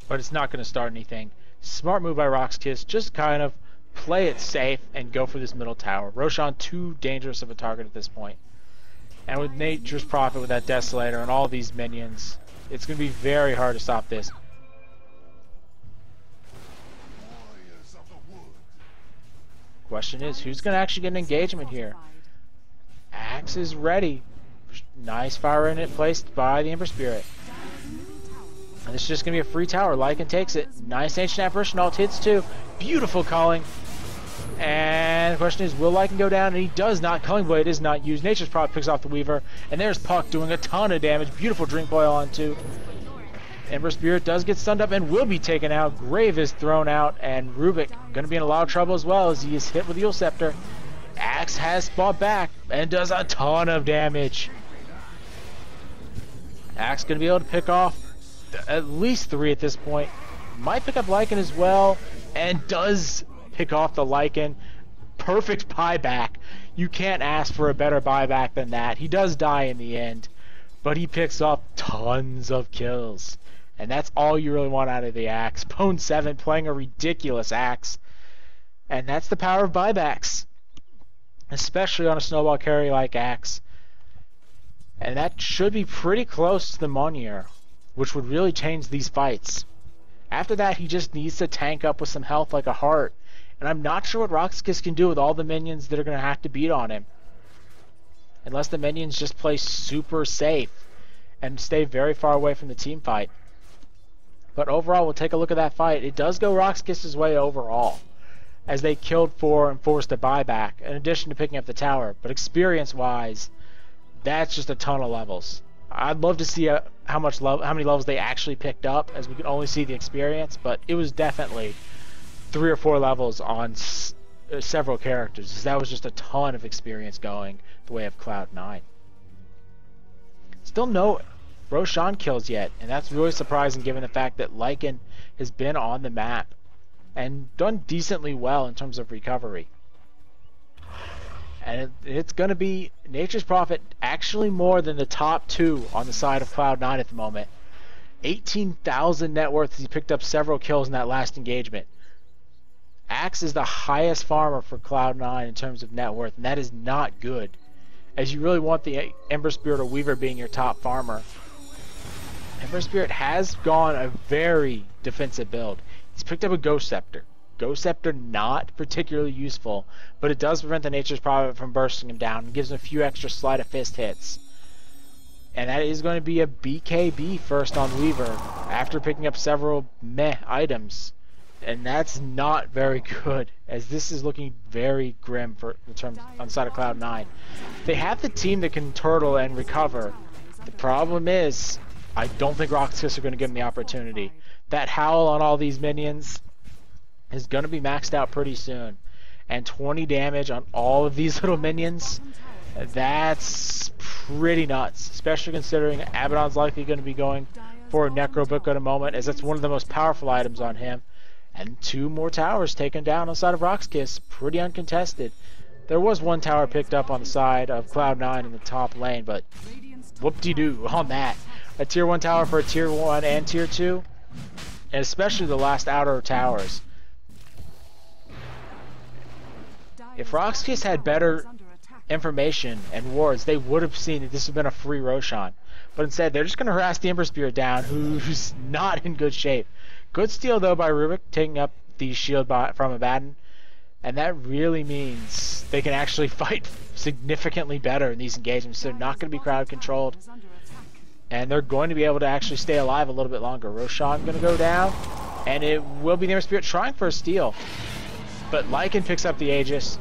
but it's not going to start anything. Smart move by Rox.Kis, just kind of play it safe and go for this middle tower. Roshan too dangerous of a target at this point. And with Nature's Prophet, with that Desolator and all these minions, it's going to be very hard to stop this. Question is, who's going to actually get an engagement here? Axe is ready. Nice fire in it placed by the Ember Spirit. And this is just going to be a free tower. Lycan takes it. Nice Ancient Apparition ult hits too. Beautiful culling. And the question is, will Lycan go down? And he does not. Culling Blade is not used. Nature's Prophet picks off the Weaver. And there's Puck doing a ton of damage. Beautiful Drink Coil on two. Ember Spirit does get stunned up and will be taken out. Grave is thrown out. And Rubick going to be in a lot of trouble as well, as he is hit with the Eul Scepter. Axe has fought back and does a ton of damage. Axe going to be able to pick off at least 3 at this point. Might pick up Lycan as well, and does pick off the Lycan. Perfect buyback. You can't ask for a better buyback than that. He does die in the end, but he picks up tons of kills. And that's all you really want out of the Axe. Pwn 7 playing a ridiculous Axe. And that's the power of buybacks, especially on a snowball carry like Axe. And that should be pretty close to the Monier, which would really change these fights. After that, he just needs to tank up with some health like a heart. And I'm not sure what Rox.Kis can do with all the minions that are going to have to beat on him. Unless the minions just play super safe and stay very far away from the team fight. But overall, we'll take a look at that fight. It does go Rox.Kis' way overall, as they killed 4 and forced a buyback, in addition to picking up the tower. But experience-wise, that's just a ton of levels. I'd love to see how many levels they actually picked up, as we could only see the experience, but it was definitely 3 or 4 levels on several characters. That was just a ton of experience going the way of Cloud9. Still no Roshan kills yet, and that's really surprising given the fact that Lycan has been on the map and done decently well in terms of recovery. And it's going to be Nature's Prophet actually more than the top 2 on the side of Cloud9 at the moment. 18,000 net worth. He picked up several kills in that last engagement. Axe is the highest farmer for Cloud9 in terms of net worth, and that is not good, as you really want the Ember Spirit or Weaver being your top farmer. Ember Spirit has gone a very defensive build. He's picked up a Ghost Scepter. Ghost Scepter not particularly useful, but it does prevent the Nature's Prophet from bursting him down and gives him a few extra Sleight of Fist hits. And that is going to be a BKB first on Weaver after picking up several meh items. And that's not very good, as this is looking very grim for in terms on the side of Cloud9. They have the team that can turtle and recover. The problem is, I don't think Rox.Kis are going to give him the opportunity. That howl on all these minions is going to be maxed out pretty soon. And 20 damage on all of these little minions, that's pretty nuts. Especially considering Abaddon's likely going to be going for a Necrobook in a moment, as that's one of the most powerful items on him. And 2 more towers taken down on the side of Rox.Kis, pretty uncontested. There was 1 tower picked up on the side of Cloud9 in the top lane, but whoop-de-doo on that. A tier 1 tower for a tier 1 and tier 2, and especially the last outer towers. If Rox.Kis had better information and wards, they would have seen that this would have been a free Roshan. But instead, they're just going to harass the Ember Spirit down, who's not in good shape. Good steal, though, by Rubick, taking up the shield from Abaddon. And that really means they can actually fight significantly better in these engagements. They're not going to be crowd controlled. And they're going to be able to actually stay alive a little bit longer. Roshan going to go down. And it will be the Ember Spirit trying for a steal. But Lycan picks up the Aegis.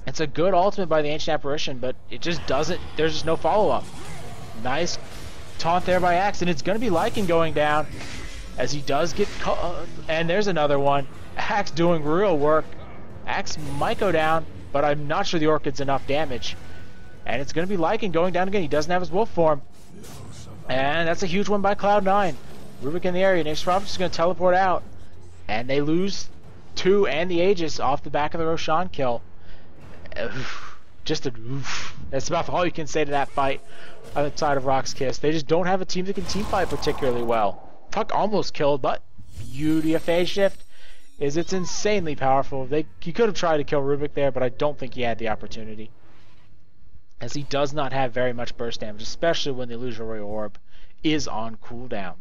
It's a good ultimate by the Ancient Apparition, but it just doesn't... There's just no follow-up. Nice taunt there by Axe. And it's going to be Lycan going down as he does get... and there's another one. Axe doing real work. Axe might go down, but I'm not sure the Orchid's enough damage. And it's going to be Lycan going down again. He doesn't have his wolf form. And that's a huge one by Cloud9. Rubick in the area. Nature's Prophet is going to teleport out. And they lose 2 and the Aegis off the back of the Roshan kill. Just a oof. That's about all you can say to that fight on the side of Rox.Kis. They just don't have a team that can team fight particularly well. Puck almost killed, but beauty of phase shift is it's insanely powerful. He could have tried to kill Rubick there, but I don't think he had the opportunity, as he does not have very much burst damage, especially when the Illusory Orb is on cooldown.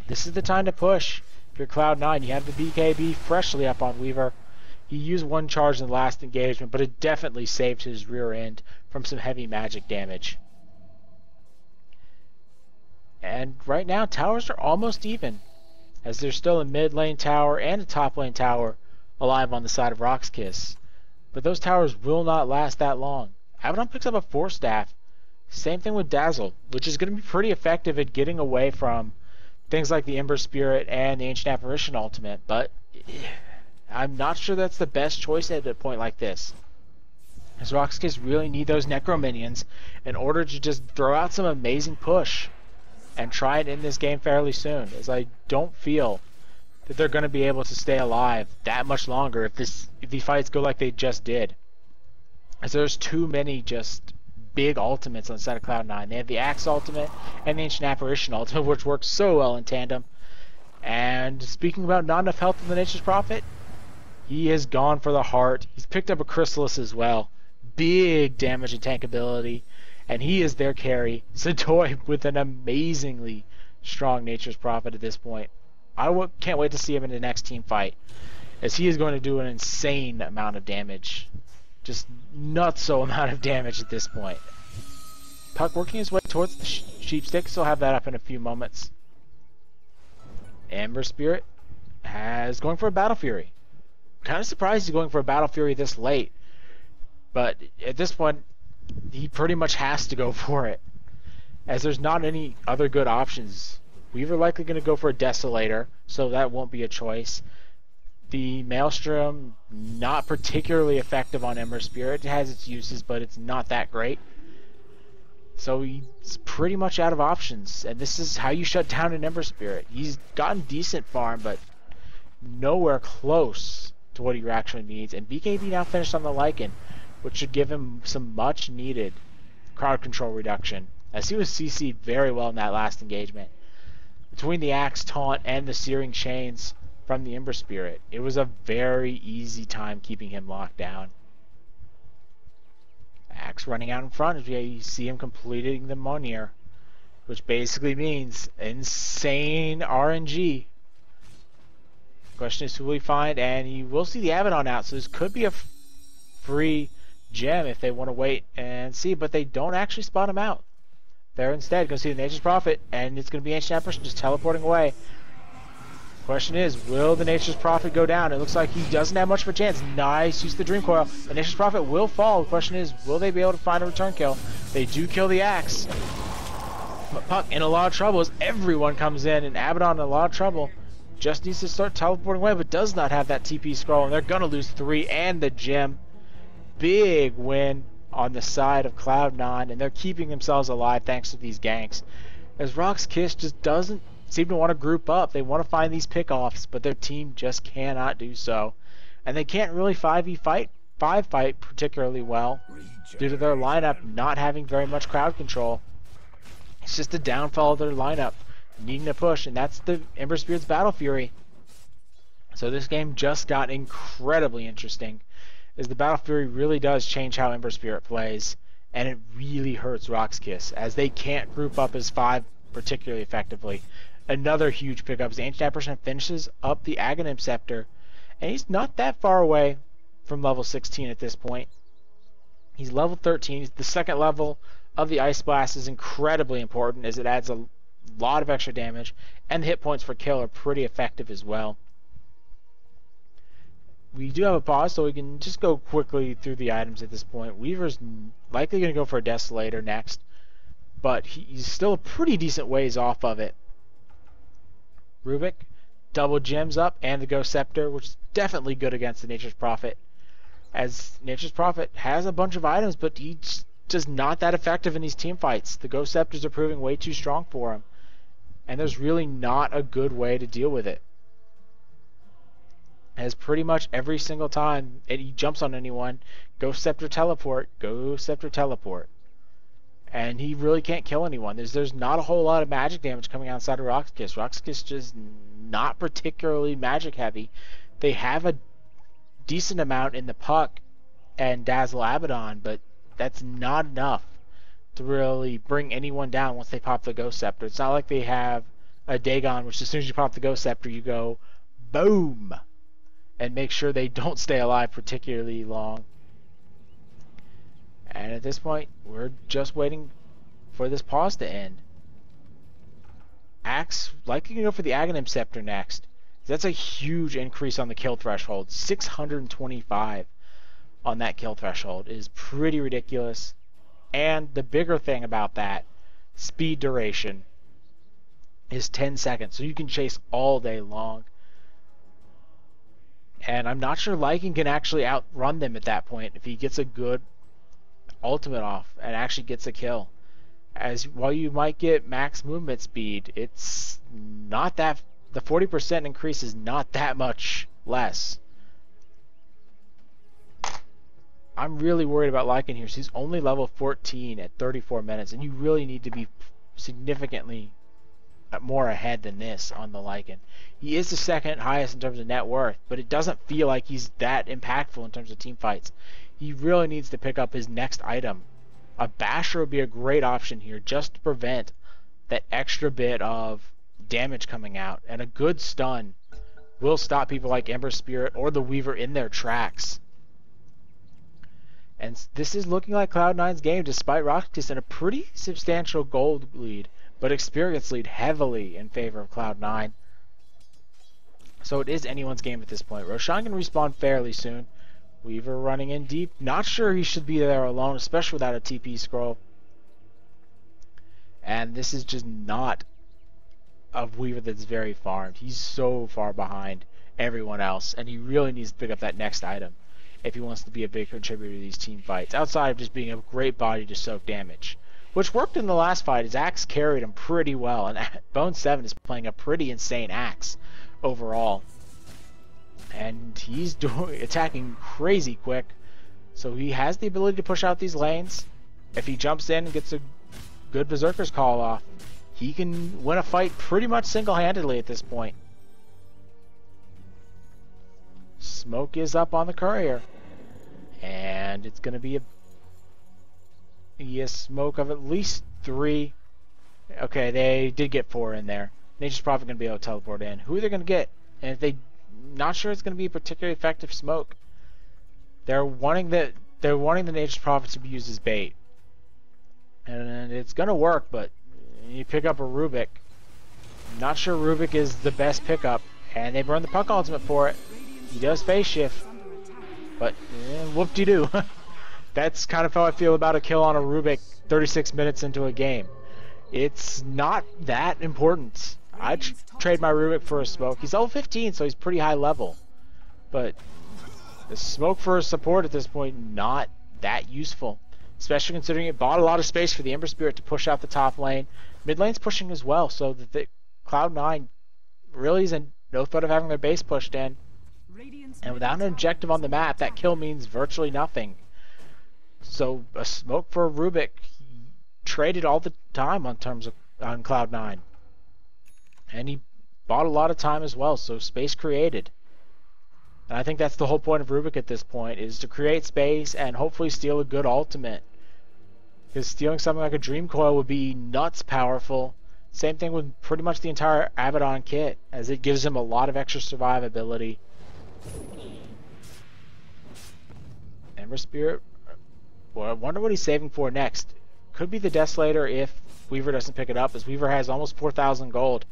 This is the time to push. If you're Cloud9, you have the BKB freshly up on Weaver. He used 1 charge in the last engagement, but it definitely saved his rear end from some heavy magic damage. And right now, towers are almost even, as there's still a mid lane tower and a top lane tower alive on the side of Rox.Kis. But those towers will not last that long. Abaddon picks up a Force Staff. Same thing with Dazzle, which is going to be pretty effective at getting away from things like the Ember Spirit and the Ancient Apparition ultimate, but I'm not sure that's the best choice at a point like this, as Rox.Kis really need those Necro Minions in order to just throw out some amazing push and try and end this game fairly soon, as I don't feel that they're going to be able to stay alive that much longer if the fights go like they just did, as there's too many just big ultimates on the side of Cloud9. They have the Axe ultimate and the Ancient Apparition ultimate, which works so well in tandem. And speaking about not enough health in the Nature's Prophet, he has gone for the heart. He's picked up a Chrysalis as well. Big damage and tank ability. And he is their carry. Satoy with an amazingly strong Nature's Prophet at this point. I can't wait to see him in the next team fight, as he is going to do an insane amount of damage. Just nutso amount of damage at this point. Puck working his way towards the sheep stick, so I'll have that up in a few moments. Ember Spirit has going for a Battle Fury. Kind of surprised he's going for a Battle Fury this late, but at this point he pretty much has to go for it, as there's not any other good options. Weaver likely going to go for a Desolator, so that won't be a choice. The Maelstrom, not particularly effective on Ember Spirit. It has its uses, but it's not that great. So he's pretty much out of options, and this is how you shut down an Ember Spirit. He's gotten decent farm, but nowhere close to what he actually needs. And BKB now finished on the Lycan, which should give him some much needed crowd control reduction, as he was CC'd very well in that last engagement. Between the Axe taunt and the Searing Chains from the Ember Spirit, it was a very easy time keeping him locked down. Axe running out in front, as you see him completing the Monier, which basically means insane RNG. Question is, who will he find? And he will see the Abaddon out, so this could be a free gem if they want to wait and see, but they don't actually spot him out. They're instead going to see the Nature's Prophet, and it's going to be Ancient Apparition just teleporting away. Question is, will the Nature's Prophet go down? It looks like he doesn't have much of a chance. Nice use of the Dream Coil. The Nature's Prophet will fall. The question is, will they be able to find a return kill? They do kill the Axe. But Puck in a lot of trouble as everyone comes in, and Abaddon in a lot of trouble. Just needs to start teleporting away, but does not have that TP scroll, and they're going to lose 3 and the gem. Big win on the side of Cloud9, and they're keeping themselves alive thanks to these ganks, as Rox.Kis just doesn't seem to want to group up. They want to find these pickoffs, but their team just cannot do so, and they can't really 5v5 fight particularly well due to their lineup not having very much crowd control. It's just a downfall of their lineup needing to push, and that's the Ember Spirit's Battle Fury. So this game just got incredibly interesting, is the Battle Fury really does change how Ember Spirit plays, and it really hurts Rox.Kis, as they can't group up as 5 particularly effectively. Another huge pickup is Ancient Apparition finishes up the Abaddon Scepter, and he's not that far away from level 16 at this point. He's level 13. The second level of the Ice Blast is incredibly important, as it adds a lot of extra damage, and the hit points for kill are pretty effective as well. We do have a pause, so we can just go quickly through the items at this point. Weaver's likely going to go for a Desolator next, but he's still a pretty decent ways off of it. Rubick, double gems up, and the Ghost Scepter, which is definitely good against the Nature's Prophet, as Nature's Prophet has a bunch of items, but he's just not that effective in these team fights. The Ghost Scepters are proving way too strong for him, and there's really not a good way to deal with it. As pretty much every single time he jumps on anyone, Ghost Scepter teleport, Ghost Scepter teleport. And he really can't kill anyone. There's not a whole lot of magic damage coming outside of Rox.Kis. Rox.Kis just not particularly magic heavy. They have a decent amount in the Puck and Dazzle Abaddon, but that's not enough to really bring anyone down once they pop the Ghost Scepter. It's not like they have a Dagon, which as soon as you pop the Ghost Scepter, you go boom and make sure they don't stay alive particularly long. And at this point, we're just waiting for this pause to end. Axe likely going to go for the Abaddon Scepter next. That's a huge increase on the kill threshold. 625 on that kill threshold is pretty ridiculous. And the bigger thing about that, speed duration is 10 seconds. So you can chase all day long. And I'm not sure Lycan can actually outrun them at that point if he gets a good ultimate off and actually gets a kill. As while you might get max movement speed, it's not that, the 40% increase is not that much less. I'm really worried about Lycan here. So he's only level 14 at 34 minutes, and you really need to be significantly more ahead than this on the Lycan. He is the second highest in terms of net worth, but it doesn't feel like he's that impactful in terms of team fights. He really needs to pick up his next item. A Basher would be a great option here, just to prevent that extra bit of damage coming out, and a good stun will stop people like Ember Spirit or the Weaver in their tracks. And this is looking like Cloud9's game, despite Rox.Kis in a pretty substantial gold lead, but experience lead heavily in favor of Cloud9. So it is anyone's game at this point. Roshan can respawn fairly soon. Weaver running in deep. Not sure he should be there alone, especially without a TP scroll. And this is just not a Weaver that's very farmed. He's so far behind everyone else, and he really needs to pick up that next item if he wants to be a big contributor to these team fights, outside of just being a great body to soak damage, which worked in the last fight. His Axe carried him pretty well, and Bone 7 is playing a pretty insane Axe overall. And he's attacking crazy quick, so he has the ability to push out these lanes. If he jumps in and gets a good Berserker's call off, he can win a fight pretty much single-handedly at this point. Smoke is up on the courier, and it's going to be a smoke of at least 3. Okay, they did get 4 in there. Nature's Prophet going to be able to teleport in. Who are they going to get? And if they, not sure it's going to be a particularly effective smoke. They're wanting the Nature's Prophet to be used as bait, and it's going to work. But you pick up a Rubick. Not sure Rubick is the best pickup, and they burn the Puck ultimate for it. He does phase shift, but whoop-de-doo. That's kind of how I feel about a kill on a Rubick 36 minutes into a game. It's not that important. I'd trade my Rubick for a smoke. He's level 15, so he's pretty high level. But the smoke for a support at this point, not that useful. Especially considering it bought a lot of space for the Ember Spirit to push out the top lane. Mid lane's pushing as well, so that the Cloud9 really is in no threat of having their base pushed in. And without an objective on the map, that kill means virtually nothing. So a smoke for a Rubick, traded all the time on Cloud9. And he bought a lot of time as well, so space created. And I think that's the whole point of Rubick at this point, is to create space and hopefully steal a good ultimate. Because stealing something like a Dream Coil would be nuts powerful. Same thing with pretty much the entire Abaddon kit, as it gives him a lot of extra survivability. Ember Spirit, well, I wonder what he's saving for next. Could be the Desolator if Weaver doesn't pick it up, as Weaver has almost 4,000 gold.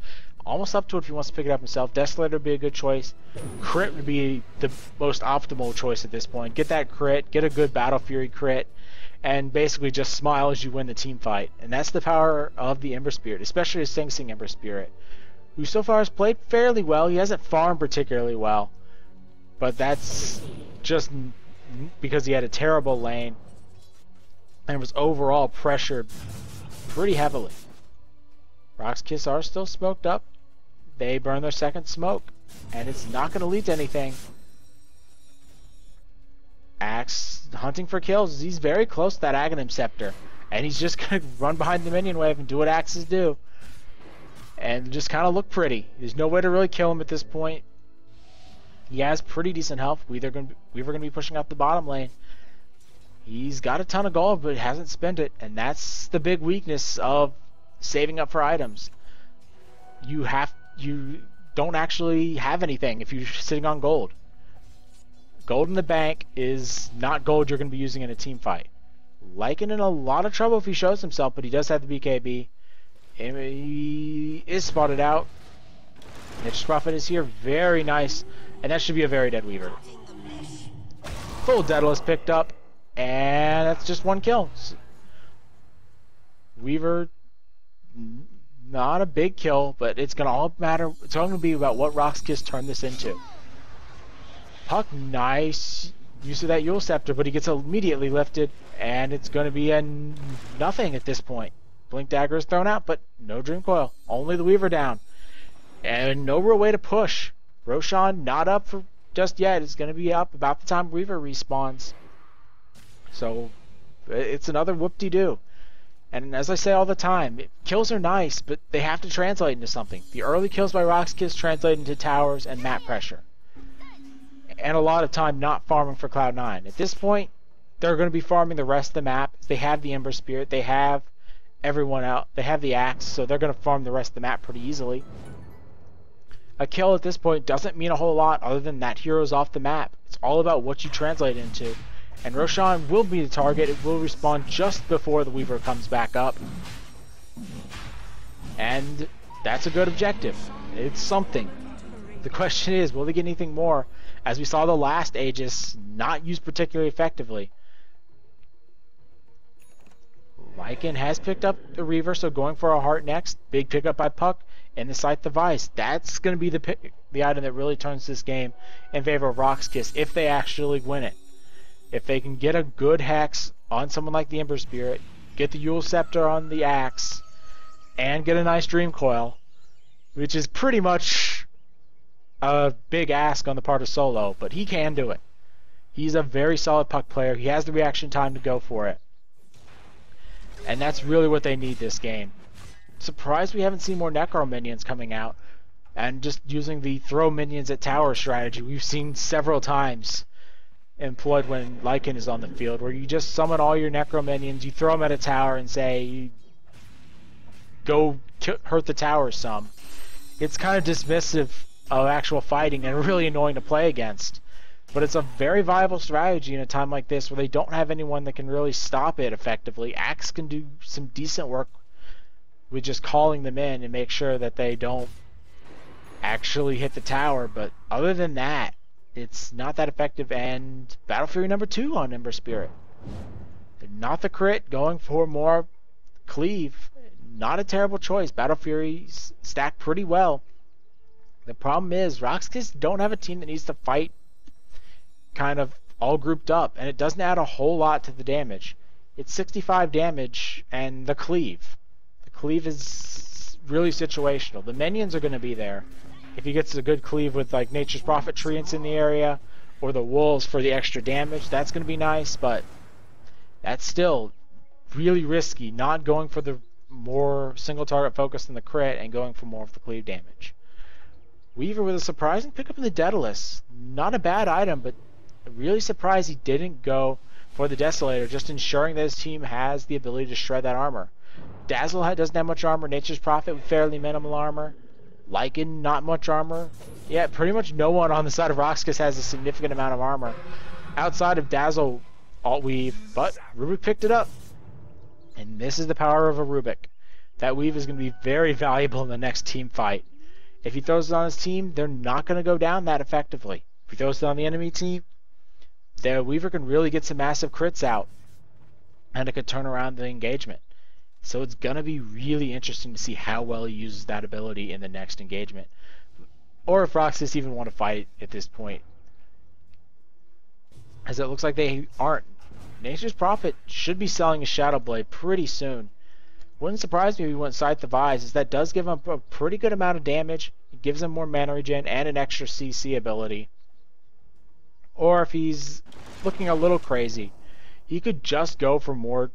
Almost up to it if he wants to pick it up himself. Desolator would be a good choice. Crit would be the most optimal choice at this point. Get that crit, get a good Battle Fury crit, and basically just smile as you win the team fight. And that's the power of the Ember Spirit, especially a Sing Sing Ember Spirit, who so far has played fairly well. He hasn't farmed particularly well, but that's just because he had a terrible lane and was overall pressured pretty heavily. Rox.Kis are still smoked up. They burn their second smoke, and it's not going to lead to anything. Axe hunting for kills. He's very close to that Abaddon Scepter, and he's just going to run behind the minion wave and do what axes do, and just kind of look pretty. There's no way to really kill him at this point. He has pretty decent health. Weaver going to be pushing out the bottom lane. He's got a ton of gold, but hasn't spent it, and that's the big weakness of saving up for items. You don't actually have anything if you're sitting on gold. Gold in the bank is not gold you're going to be using in a team fight. Lycan in a lot of trouble if he shows himself, but he does have the BKB. And he is spotted out. Nature's Prophet is here, very nice, and that should be a very dead Weaver. Full Dazzle is picked up, and that's just one kill. Weaver, not a big kill, but it's gonna all matter. It's all gonna be about what Rox.Kis turned this into. Puck, nice use of that Yule Scepter, but he gets immediately lifted, and it's gonna be a nothing at this point. Blink Dagger is thrown out, but no Dream Coil. Only the Weaver down, and no real way to push. Roshan not up for just yet. It's gonna be up about the time Weaver respawns. So it's another whoop-de-doo. And as I say all the time, kills are nice, but they have to translate into something. The early kills by Rox.Kis translate into towers and map pressure. And a lot of time not farming for Cloud9. At this point, they're going to be farming the rest of the map. They have the Ember Spirit, they have everyone out, they have the Axe, so they're going to farm the rest of the map pretty easily. A kill at this point doesn't mean a whole lot other than that hero's off the map. It's all about what you translate into. And Roshan will be the target. It will respawn just before the Weaver comes back up. And that's a good objective. It's something. The question is, will they get anything more? As we saw the last Aegis not used particularly effectively. Lycan has picked up the Reaver, so going for a heart next. Big pickup by Puck and the Scythe Device. That's going to be the item that really turns this game in favor of Rox.Kis if they actually win it. If they can get a good hex on someone like the Ember Spirit, get the Yule Scepter on the Axe, and get a nice Dream Coil, which is pretty much a big ask on the part of Solo, but he can do it. He's a very solid Puck player. He has the reaction time to go for it. And that's really what they need this game. Surprised we haven't seen more Necro minions coming out, and just using the throw minions at tower strategy we've seen several times employed when Lycan is on the field, where you just summon all your Necro minions, you throw them at a tower and say, go hurt the tower some. It's kind of dismissive of actual fighting and really annoying to play against. But it's a very viable strategy in a time like this where they don't have anyone that can really stop it effectively. Axe can do some decent work with just calling them in and make sure that they don't actually hit the tower, but other than that, it's not that effective. And Battle Fury number 2 on Ember Spirit. Not the crit, going for more cleave. Not a terrible choice. Battle Fury's stacked pretty well. The problem is, Rox.Kis don't have a team that needs to fight kind of all grouped up, and it doesn't add a whole lot to the damage. It's 65 damage and the cleave. The cleave is really situational. The minions are going to be there. If he gets a good cleave with like Nature's Prophet treants in the area, or the wolves for the extra damage, that's going to be nice, but that's still really risky, not going for the more single target focus than the crit and going for more of the cleave damage. Weaver with a surprising pickup in the Daedalus. Not a bad item, but really surprised he didn't go for the Desolator, just ensuring that his team has the ability to shred that armor. Dazzle doesn't have much armor. Nature's Prophet with fairly minimal armor. Lycan, not much armor. Yeah, pretty much no one on the side of Rox.Kis has a significant amount of armor. Outside of Dazzle, alt weave, but Rubick picked it up. And this is the power of a Rubick. That weave is going to be very valuable in the next team fight. If he throws it on his team, they're not going to go down that effectively. If he throws it on the enemy team, the Weaver can really get some massive crits out, and it could turn around the engagement. So it's going to be really interesting to see how well he uses that ability in the next engagement. Or if Rox.Kis even want to fight at this point. As it looks like they aren't. Nature's Prophet should be selling a Shadow Blade pretty soon. Wouldn't surprise me if he went Scythe of Eyes, as that does give him a pretty good amount of damage. It gives him more mana regen and an extra CC ability. Or if he's looking a little crazy, he could just go for more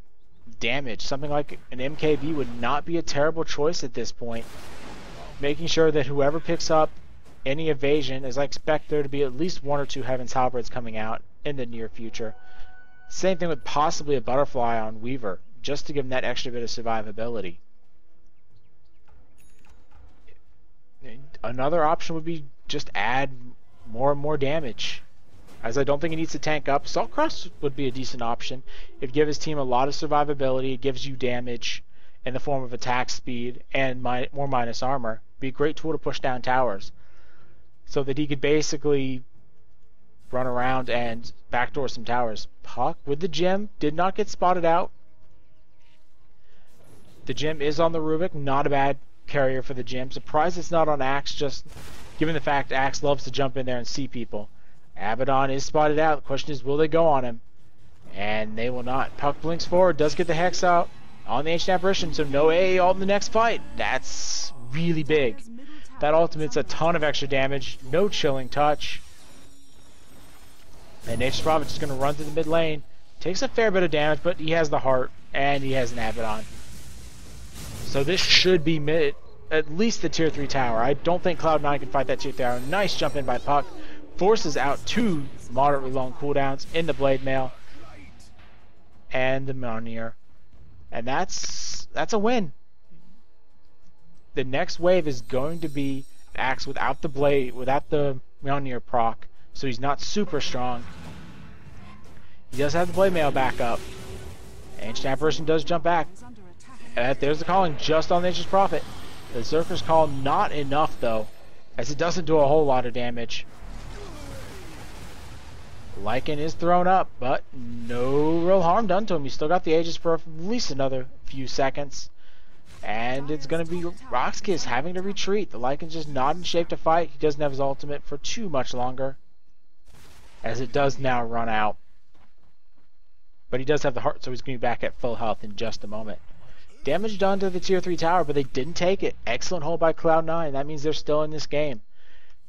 damage. Something like an MKB would not be a terrible choice at this point. Making sure that whoever picks up any evasion, as I expect there to be at least 1 or 2 Heaven's Halberds coming out in the near future. Same thing with possibly a Butterfly on Weaver, just to give him that extra bit of survivability. Another option would be just add more and more damage, as I don't think he needs to tank up. Salt Cross would be a decent option. It'd give his team a lot of survivability. It gives you damage in the form of attack speed and more minus armor. Be a great tool to push down towers, so that he could basically run around and backdoor some towers. Puck with the gem did not get spotted out. The gem is on the Rubick, not a bad carrier for the gem. Surprised it's not on Axe, just given the fact Axe loves to jump in there and see people. Abaddon is spotted out. The question is, will they go on him? And they will not. Puck blinks forward, does get the Hex out on the Ancient Apparition, so no AA ult in the next fight. That's really big. That ultimate's a ton of extra damage, no chilling touch. And Nature's Prophet just going to run through the mid lane. Takes a fair bit of damage, but he has the heart, and he has an Abaddon. So this should be at least the tier 3 tower. I don't think Cloud9 can fight that tier 3 tower. Nice jump in by Puck. Forces out 2 moderately long cooldowns in the Blade Mail and the Mjolnir. And that's a win. The next wave is going to be Axe without the Blade, without the Mjolnir proc. So he's not super strong. He does have the Blade Mail back up. Ancient Apparition does jump back. There's the calling just on Nature's Prophet. The Berserker's Call not enough though, as it doesn't do a whole lot of damage. Lycan is thrown up, but no real harm done to him. He's still got the Aegis for at least another few seconds. And it's going to be Rox.Kis having to retreat. The Lycan's just not in shape to fight. He doesn't have his ultimate for too much longer, as it does now run out. But he does have the heart, so he's going to be back at full health in just a moment. Damage done to the tier 3 tower, but they didn't take it. Excellent hold by Cloud9. That means they're still in this game.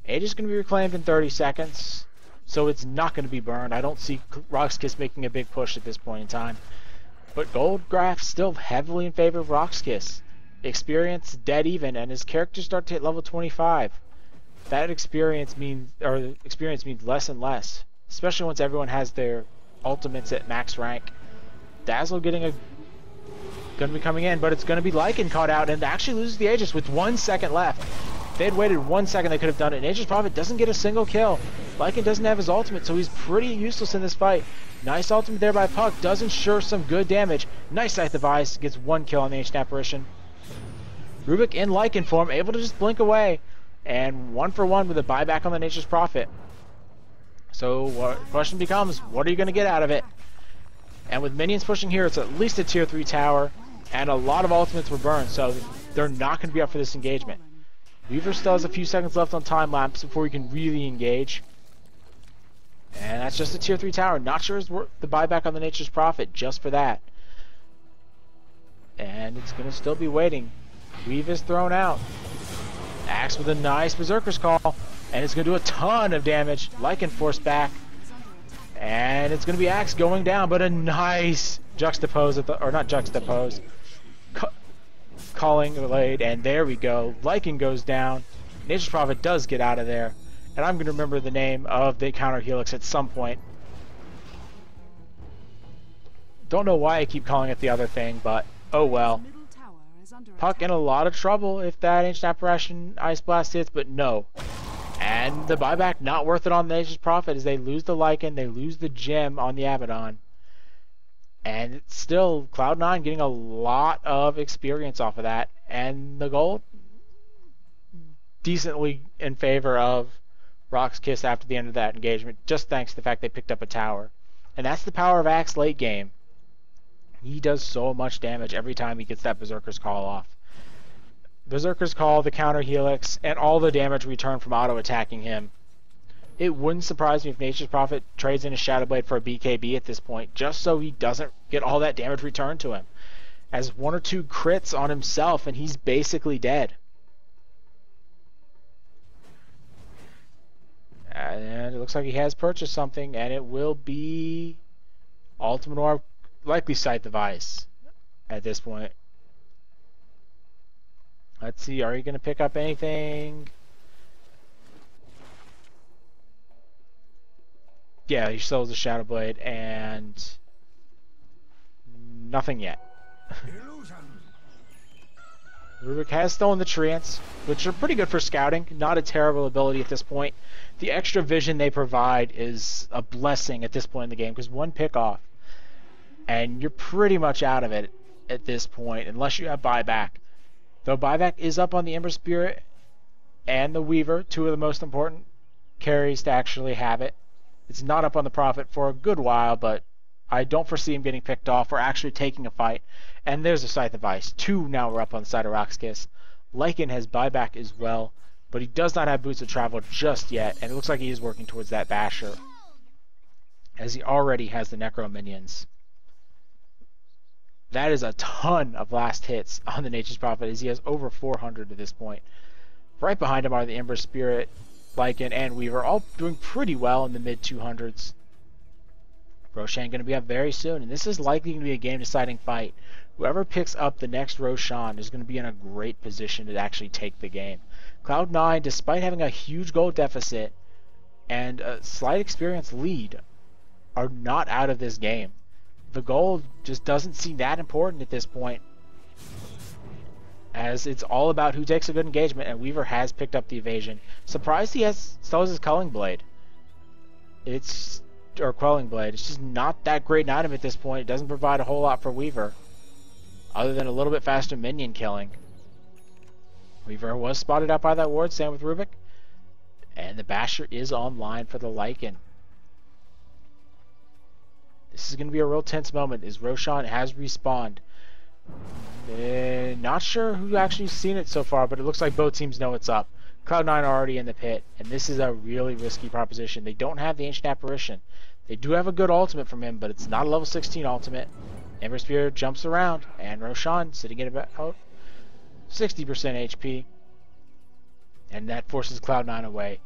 Aegis is going to be reclaimed in 30 seconds, so it's not going to be burned. I don't see Rox.Kis making a big push at this point in time. But Gold Graph still heavily in favor of Rox.Kis. Experience dead even, and his characters start to hit level 25. That experience means less and less, especially once everyone has their ultimates at max rank. Dazzle going to be coming in, but it's going to be Lycan caught out and actually loses the Aegis with 1 second left. If they had waited 1 second, they could have done it. Nature's Prophet doesn't get a single kill. Lycan doesn't have his ultimate, so he's pretty useless in this fight. Nice ultimate there by Puck, does ensure some good damage. Nice Scythe of Eyes, gets 1 kill on the Ancient Apparition. Rubick in Lycan form, able to just blink away, and 1 for 1 with a buyback on the Nature's Prophet. So the question becomes, what are you going to get out of it? And with minions pushing here, it's at least a tier 3 tower, and a lot of ultimates were burned, so they're not going to be up for this engagement. Weaver still has a few seconds left on time lapse before we can really engage. And that's just a tier 3 tower. Not sure it's worth the buyback on the Nature's Prophet just for that. And it's going to still be waiting. Weave is thrown out. Axe with a nice Berserker's Call, and it's going to do a ton of damage. Lycan forced back. And it's going to be Axe going down, but a nice juxtapose, or not juxtapose, calling Blade, and there we go. Lycan goes down. Nature's Prophet does get out of there, and I'm going to remember the name of the counter helix at some point. Don't know why I keep calling it the other thing, but oh well. Puck in a lot of trouble if that Ancient Apparition Ice Blast hits, but no. And the buyback not worth it on the Nature's Prophet as they lose the Lycan, they lose the gem on the Abaddon. And it's still Cloud9 getting a lot of experience off of that, and the gold decently in favor of Rox.Kis after the end of that engagement, just thanks to the fact they picked up a tower. And that's the power of Axe late game. He does so much damage every time he gets that Berserker's Call off. Berserker's Call, the counter helix, and all the damage returned from auto-attacking him. It wouldn't surprise me if Nature's Prophet trades in a Shadow Blade for a BKB at this point, just so he doesn't get all that damage returned to him. Has 1 or 2 crits on himself, and he's basically dead. And it looks like he has purchased something, and it will be Ultimate Orb, likely Sight Device at this point. Let's see, are you going to pick up anything? Yeah, he sells the Shadow Blade, and nothing yet. Rubick has stolen the Treants, which are pretty good for scouting. Not a terrible ability at this point. The extra vision they provide is a blessing at this point in the game, because 1 pick off, and you're pretty much out of it at this point, unless you have buyback. Though buyback is up on the Ember Spirit and the Weaver, 2 of the most important carries to actually have it. It's not up on the Prophet for a good while, but I don't foresee him getting picked off or actually taking a fight. And there's a Scythe Device. 2 now are up on the side of Rox.Kis. Lycan has buyback as well, but he does not have Boots of Travel just yet, and it looks like he is working towards that Basher, as he already has the Necro Minions. That is a ton of last hits on the Nature's Prophet, as he has over 400 at this point. Right behind him are the Ember Spirit, Lycan, and Weaver, all doing pretty well in the mid-200s. Roshan going to be up very soon, and this is likely going to be a game-deciding fight. Whoever picks up the next Roshan is going to be in a great position to actually take the game. Cloud9, despite having a huge gold deficit and a slight experience lead, are not out of this game. The gold just doesn't seem that important at this point, as it's all about who takes a good engagement, and Weaver has picked up the evasion. Surprised he still has his Quelling Blade. Or Quelling Blade. It's just not that great an item at this point. It doesn't provide a whole lot for Weaver, other than a little bit faster minion killing. Weaver was spotted out by that ward, same with Rubick. And the Basher is online for the Lycan. This is going to be a real tense moment, as Roshan has respawned. Not sure who actually seen it so far, but it looks like both teams know it's up. Cloud9 are already in the pit, and this is a really risky proposition. They don't have the Ancient Apparition. They do have a good ultimate from him, but it's not a level 16 ultimate. Ember Spirit jumps around, and Roshan sitting at about 60% HP, and that forces Cloud9 away.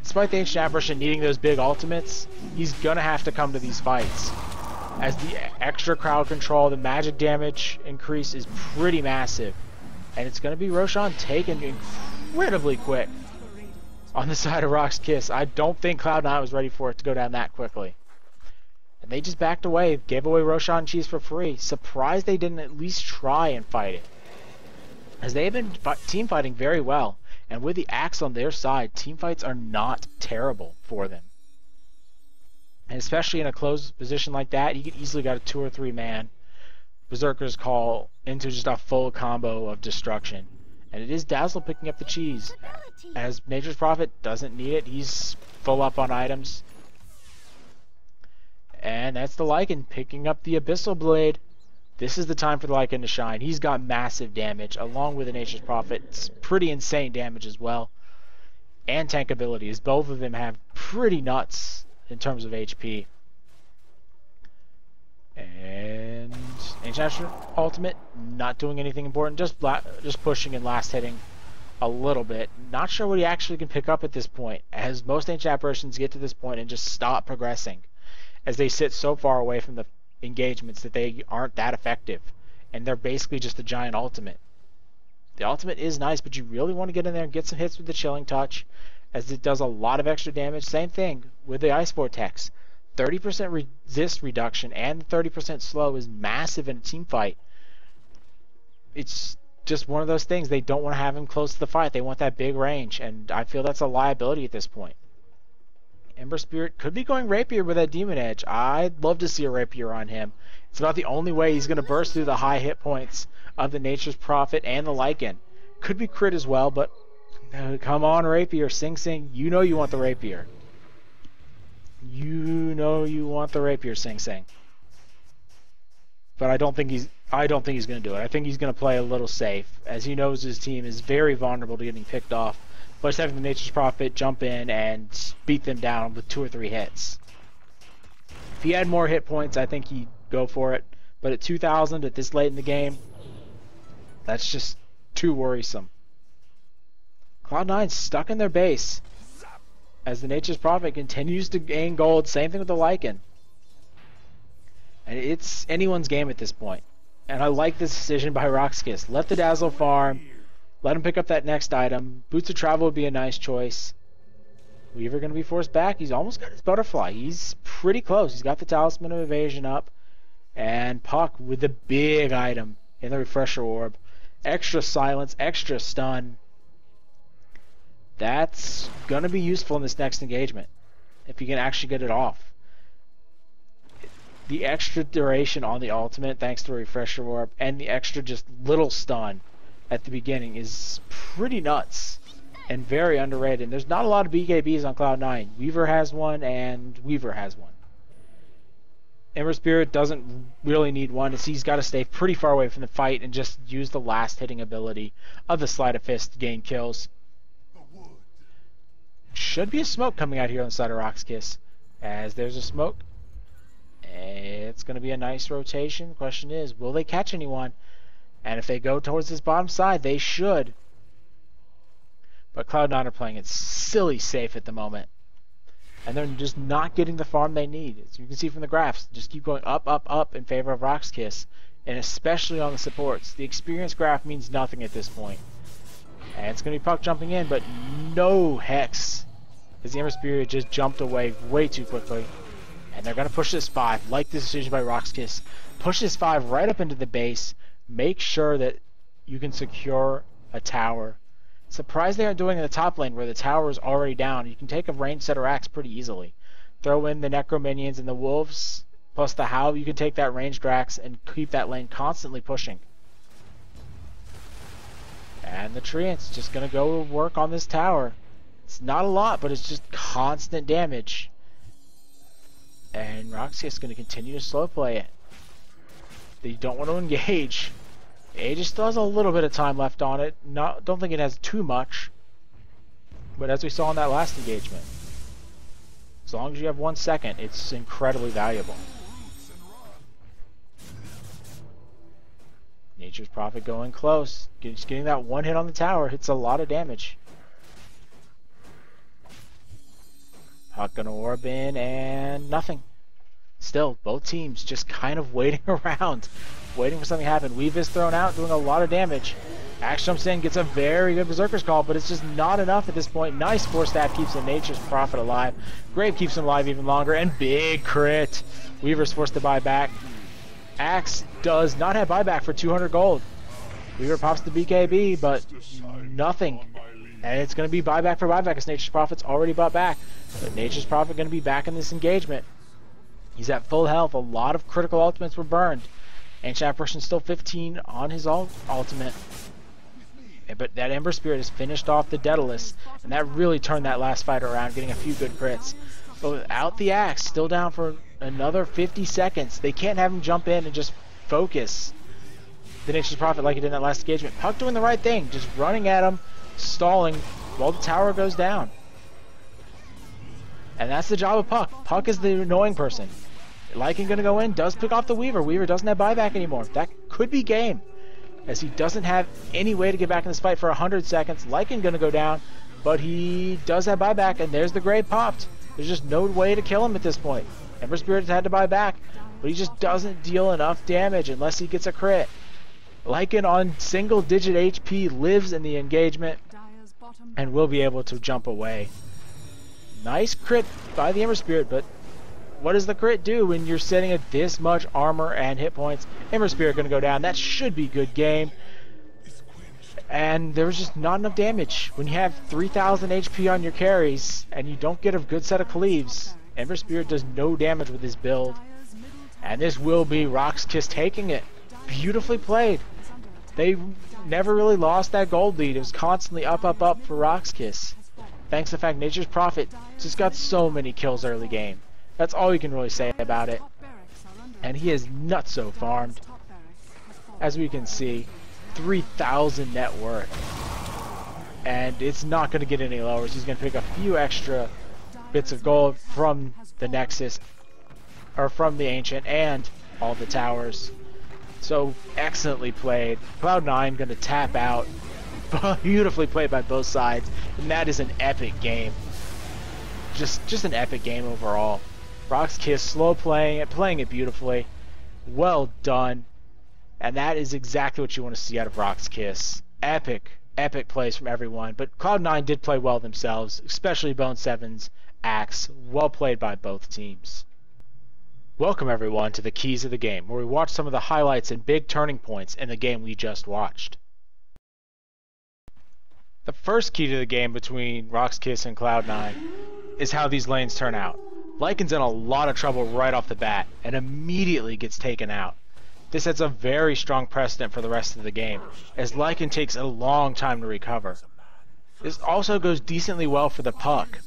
Despite the Ancient Apparition needing those big ultimates, he's going to have to come to these fights, as the extra crowd control, the magic damage increase is pretty massive, and it's going to be Roshan taken incredibly quick on the side of Rox.Kis. I don't think Cloud9 was ready for it to go down that quickly. And they just backed away, gave away Roshan cheese for free. Surprised they didn't at least try and fight it, as they have been team fighting very well. And with the axe on their side, team fights are not terrible for them. And especially in a closed position like that, you could easily get a 2 or 3 man Berserker's Call into just a full combo of destruction. And it is Dazzle picking up the cheese, as Nature's Prophet doesn't need it. He's full up on items. And that's the Lycan picking up the Abyssal Blade. This is the time for the Lycan to shine. He's got massive damage, along with the Nature's Prophet. It's pretty insane damage as well. And tank abilities. Both of them have pretty nuts in terms of HP. And Ancient Ultimate, not doing anything important, just pushing and last hitting a little bit. Not sure what he actually can pick up at this point, as most Ancient Apparitions get to this point and just stop progressing, as they sit so far away from the engagements that they aren't that effective, and they're basically just a giant ultimate. The ultimate is nice, but you really want to get in there and get some hits with the Chilling Touch, as it does a lot of extra damage. Same thing with the Ice Vortex. 30% resist reduction and 30% slow is massive in a team fight. It's just one of those things. They don't want to have him close to the fight. They want that big range, and I feel that's a liability at this point. Ember Spirit could be going Rapier with that Demon Edge. I'd love to see a Rapier on him. It's about the only way he's going to burst through the high hit points of the Nature's Prophet and the Lycan. Could be crit as well, but come on, Rapier. Sing Sing, you know you want the Rapier. You know you want the Rapier, Sing Sing. But I don't think he's going to do it. I think he's going to play a little safe, as he knows his team is very vulnerable to getting picked off. But just having the Nature's Prophet jump in and beat them down with 2 or 3 hits. If he had more hit points, I think he'd go for it. But at 2,000 at this late in the game, that's just too worrisome. Cloud9's stuck in their base as the Nature's Prophet continues to gain gold. Same thing with the Lycan. And it's anyone's game at this point. And I like this decision by Rox.Kis. Let the Dazzle farm. Let him pick up that next item. Boots of Travel would be a nice choice. Weaver going to be forced back. He's almost got his Butterfly. He's pretty close. He's got the Talisman of Evasion up. And Puck with the big item in the Refresher Orb. Extra silence, extra stun. That's going to be useful in this next engagement, if you can actually get it off. The extra duration on the ultimate, thanks to a Refresher Orb, and the extra just little stun at the beginning is pretty nuts and very underrated. And there's not a lot of BKBs on Cloud9. Weaver has one, and Weaver has one. Ember Spirit doesn't really need one. He's got to stay pretty far away from the fight and just use the last hitting ability of the Sleight of Fist to gain kills. Should be a smoke coming out here on the side of Rox.Kis. As there's a smoke, it's going to be a nice rotation. The question is, will they catch anyone? And if they go towards this bottom side, they should. But Cloud9 are playing it silly safe at the moment. And they're just not getting the farm they need. As you can see from the graphs, just keep going up, up, up in favor of Rox.Kis. And especially on the supports. The experience graph means nothing at this point. And it's going to be Puck jumping in, but no Hex. Because the Ember Spirit just jumped away way too quickly. And they're going to push this 5, like the decision by Rox.Kis. Push this 5 right up into the base. Make sure that you can secure a tower. Surprised they aren't doing it in the top lane where the tower is already down. You can take a range setter axe pretty easily. Throw in the Necro Minions and the Wolves, plus the Howl. You can take that ranged axe and keep that lane constantly pushing. And the Treant's just going to go work on this tower. It's not a lot, but it's just constant damage. And Rox.Kis is going to continue to slow play it. They don't want to engage. Aegis still has a little bit of time left on it. Don't think it has too much. But as we saw in that last engagement, as long as you have 1 second, it's incredibly valuable. Nature's Prophet going close. Just getting that 1 hit on the tower hits a lot of damage. Puck gonna orb in and nothing. Still, both teams just kind of waiting around, waiting for something to happen. Weave is thrown out, doing a lot of damage. Axe jumps in, gets a very good Berserker's Call, but it's just not enough at this point. Nice Force Staff keeps the Nature's Prophet alive. Grave keeps him alive even longer, and big crit. Weaver's forced to buy back. Axe does not have buyback for 200 gold. Weaver pops the BKB, but nothing. And it's going to be buyback for buyback as Nature's Prophet's already bought back. But Nature's Prophet going to be back in this engagement. He's at full health. A lot of critical ultimates were burned. Ancient Apparition still 15 on his ultimate. But that Ember Spirit has finished off the Daedalus, and that really turned that last fight around, getting a few good crits. But without the axe, still down for another 50 seconds. They can't have him jump in and just focus the Nature's Prophet like he did in that last engagement. Puck doing the right thing, just running at him, stalling while the tower goes down. And that's the job of Puck. Puck is the annoying person. Lycan gonna go in, does pick off the Weaver. Weaver doesn't have buyback anymore. That could be game, as he doesn't have any way to get back in this fight for 100 seconds. Lycan gonna go down, but he does have buyback, and there's the Grave popped. There's just no way to kill him at this point. Ember Spirit has had to buy back, but he just doesn't deal enough damage unless he gets a crit. Lycan on single-digit HP lives in the engagement and will be able to jump away. Nice crit by the Ember Spirit, but what does the crit do when you're sitting at this much armor and hit points? Ember Spirit going to go down. That should be good game. And there was just not enough damage. When you have 3,000 HP on your carries and you don't get a good set of cleaves, Ember Spirit does no damage with his build. And this will be Rox.Kis taking it. Beautifully played. They never really lost that gold lead. It was constantly up, up, up for Rox.Kis. Thanks to the fact Nature's Prophet just got so many kills early game. That's all you can really say about it. And he is nutso farmed. As we can see, 3,000 net worth. And it's not going to get any lower. So he's going to pick a few extra bits of gold from the Nexus, or from the Ancient, and all the towers. So excellently played. Cloud9 going to tap out. Beautifully played by both sides. And that is an epic game. Just an epic game overall. Rox.Kis slow playing it beautifully. Well done. And that is exactly what you want to see out of Rox.Kis. Epic plays from everyone. But Cloud9 did play well themselves, especially Bone7's Axe. Well played by both teams. Welcome everyone to the Keys of the Game, where we watch some of the highlights and big turning points in the game we just watched. The first key to the game between Rox.Kis and Cloud9 is how these lanes turn out. Lycan's in a lot of trouble right off the bat and immediately gets taken out. This sets a very strong precedent for the rest of the game, as Lycan takes a long time to recover. This also goes decently well for the Puck,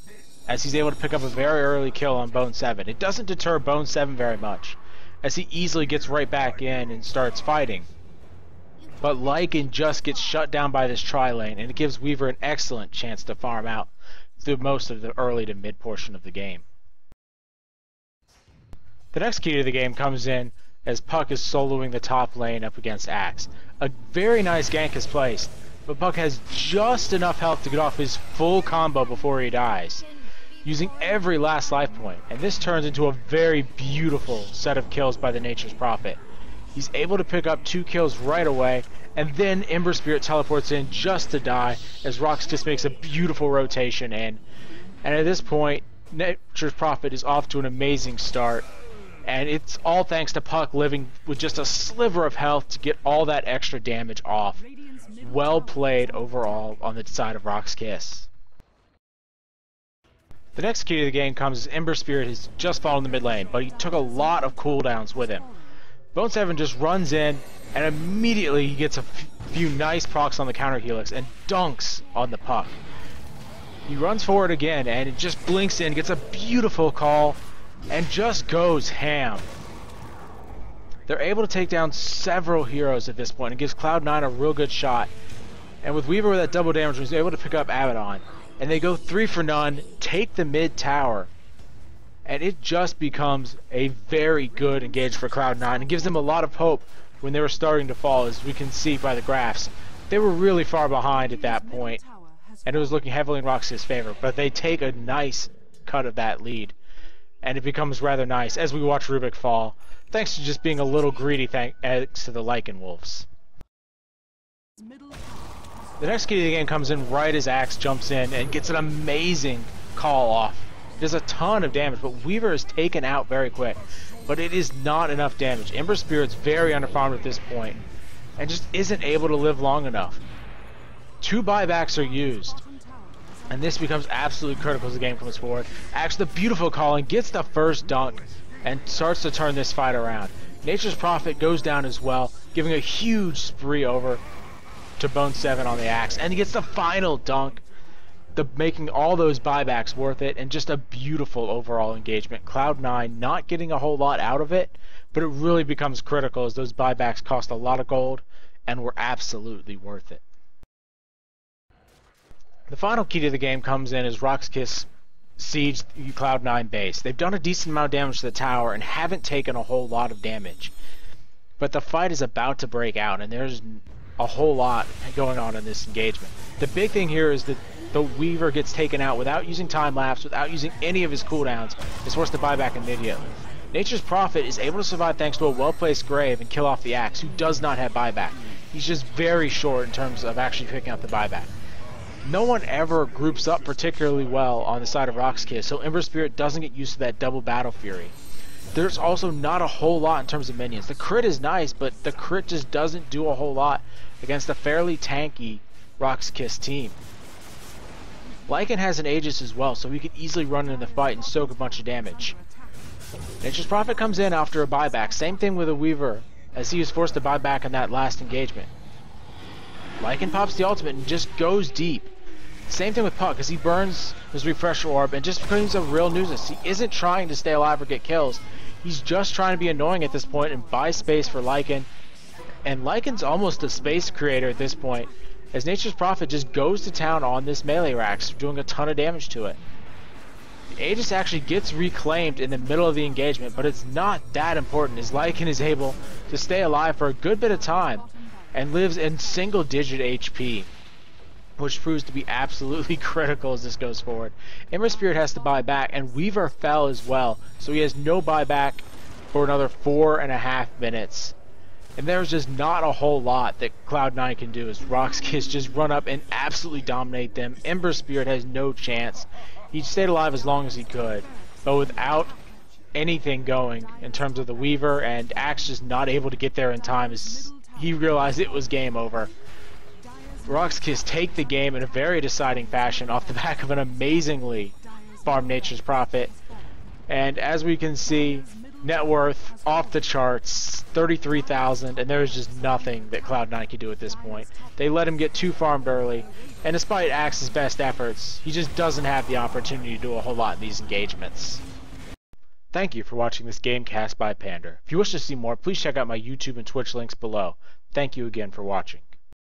as he's able to pick up a very early kill on Bone7. It doesn't deter Bone7 very much, as he easily gets right back in and starts fighting. But Lycan just gets shut down by this tri-lane, and it gives Weaver an excellent chance to farm out through most of the early to mid portion of the game. The next key to the game comes in as Puck is soloing the top lane up against Axe. A very nice gank is placed, but Puck has just enough health to get off his full combo before he dies, using every last life point, and this turns into a very beautiful set of kills by the Nature's Prophet. He's able to pick up 2 kills right away, and then Ember Spirit teleports in just to die, as Rox.Kis makes a beautiful rotation in. And at this point, Nature's Prophet is off to an amazing start, and it's all thanks to Puck living with just a sliver of health to get all that extra damage off. Well played overall on the side of Rox.Kis. The next key to the game comes as Ember Spirit has just fallen in the mid lane, but he took a lot of cooldowns with him. Bone7 just runs in, and immediately he gets a few nice procs on the counter helix and dunks on the Puck. He runs forward again, and it just blinks in, gets a beautiful call, and just goes ham. They're able to take down several heroes at this point, and gives Cloud9 a real good shot. And with Weaver with that double damage, he's able to pick up Abaddon. And they go 3 for none, take the mid tower, and it just becomes a very good engage for Cloud9 and gives them a lot of hope when they were starting to fall, as we can see by the graphs. They were really far behind at that point, and it was looking heavily in Rox.Kis' favor, but they take a nice cut of that lead, and it becomes rather nice as we watch Rubick fall, thanks to just being a little greedy thanks to the Lycan Wolves. The next key to the game comes in right as Axe jumps in and gets an amazing call off. It does a ton of damage, but Weaver is taken out very quick. But it is not enough damage. Ember Spirit's very underfarmed at this point, and just isn't able to live long enough. 2 buybacks are used, and this becomes absolutely critical as the game comes forward. Axe, the beautiful calling, gets the first dunk, and starts to turn this fight around. Nature's Prophet goes down as well, giving a huge spree over to Bone7 on the Axe, and he gets the final dunk, making all those buybacks worth it, and just a beautiful overall engagement. Cloud9 not getting a whole lot out of it, but it really becomes critical as those buybacks cost a lot of gold and were absolutely worth it. The final key to the game comes in as Rox.Kis siege Cloud9 base. They've done a decent amount of damage to the tower and haven't taken a whole lot of damage, but the fight is about to break out, and there's a whole lot going on in this engagement. The big thing here is that the Weaver gets taken out without using time lapse, without using any of his cooldowns, is forced to buy back immediately. Nature's Prophet is able to survive thanks to a well-placed grave and kill off the Axe, who does not have buyback. He's just very short in terms of actually picking up the buyback. No one ever groups up particularly well on the side of Rox.Kis, so Ember Spirit doesn't get used to that double Battle Fury. There's also not a whole lot in terms of minions. The crit is nice, but the crit just doesn't do a whole lot against a fairly tanky Rox.Kis team. Lycan has an Aegis as well, so he could easily run into the fight and soak a bunch of damage. Nature's Prophet comes in after a buyback. Same thing with a Weaver, as he was forced to buy back in that last engagement. Lycan pops the ultimate and just goes deep. Same thing with Puck, as he burns his refresher orb and just becomes a real nuisance. He isn't trying to stay alive or get kills. He's just trying to be annoying at this point and buy space for Lycan. And Lycan's almost a space creator at this point, as Nature's Prophet just goes to town on this melee Rax, doing a ton of damage to it. Aegis actually gets reclaimed in the middle of the engagement, but it's not that important, as Lycan is able to stay alive for a good bit of time and lives in single-digit HP, which proves to be absolutely critical as this goes forward. Ember Spirit has to buy back, and Weaver fell as well, so he has no buyback for another 4.5 minutes. And there's just not a whole lot that Cloud9 can do, as Rox.Kis just run up and absolutely dominate them. Ember Spirit has no chance. He stayed alive as long as he could, but without anything going in terms of the Weaver, and Axe just not able to get there in time as he realized it was game over. Rox.Kis take the game in a very deciding fashion off the back of an amazingly farmed Nature's Prophet. And as we can see, net worth off the charts, 33,000, and there's just nothing that Cloud9 can do at this point. They let him get too farmed early, and despite Axe's best efforts, he just doesn't have the opportunity to do a whole lot in these engagements. Thank you for watching this Gamecast by Pander. If you wish to see more, please check out my YouTube and Twitch links below. Thank you again for watching.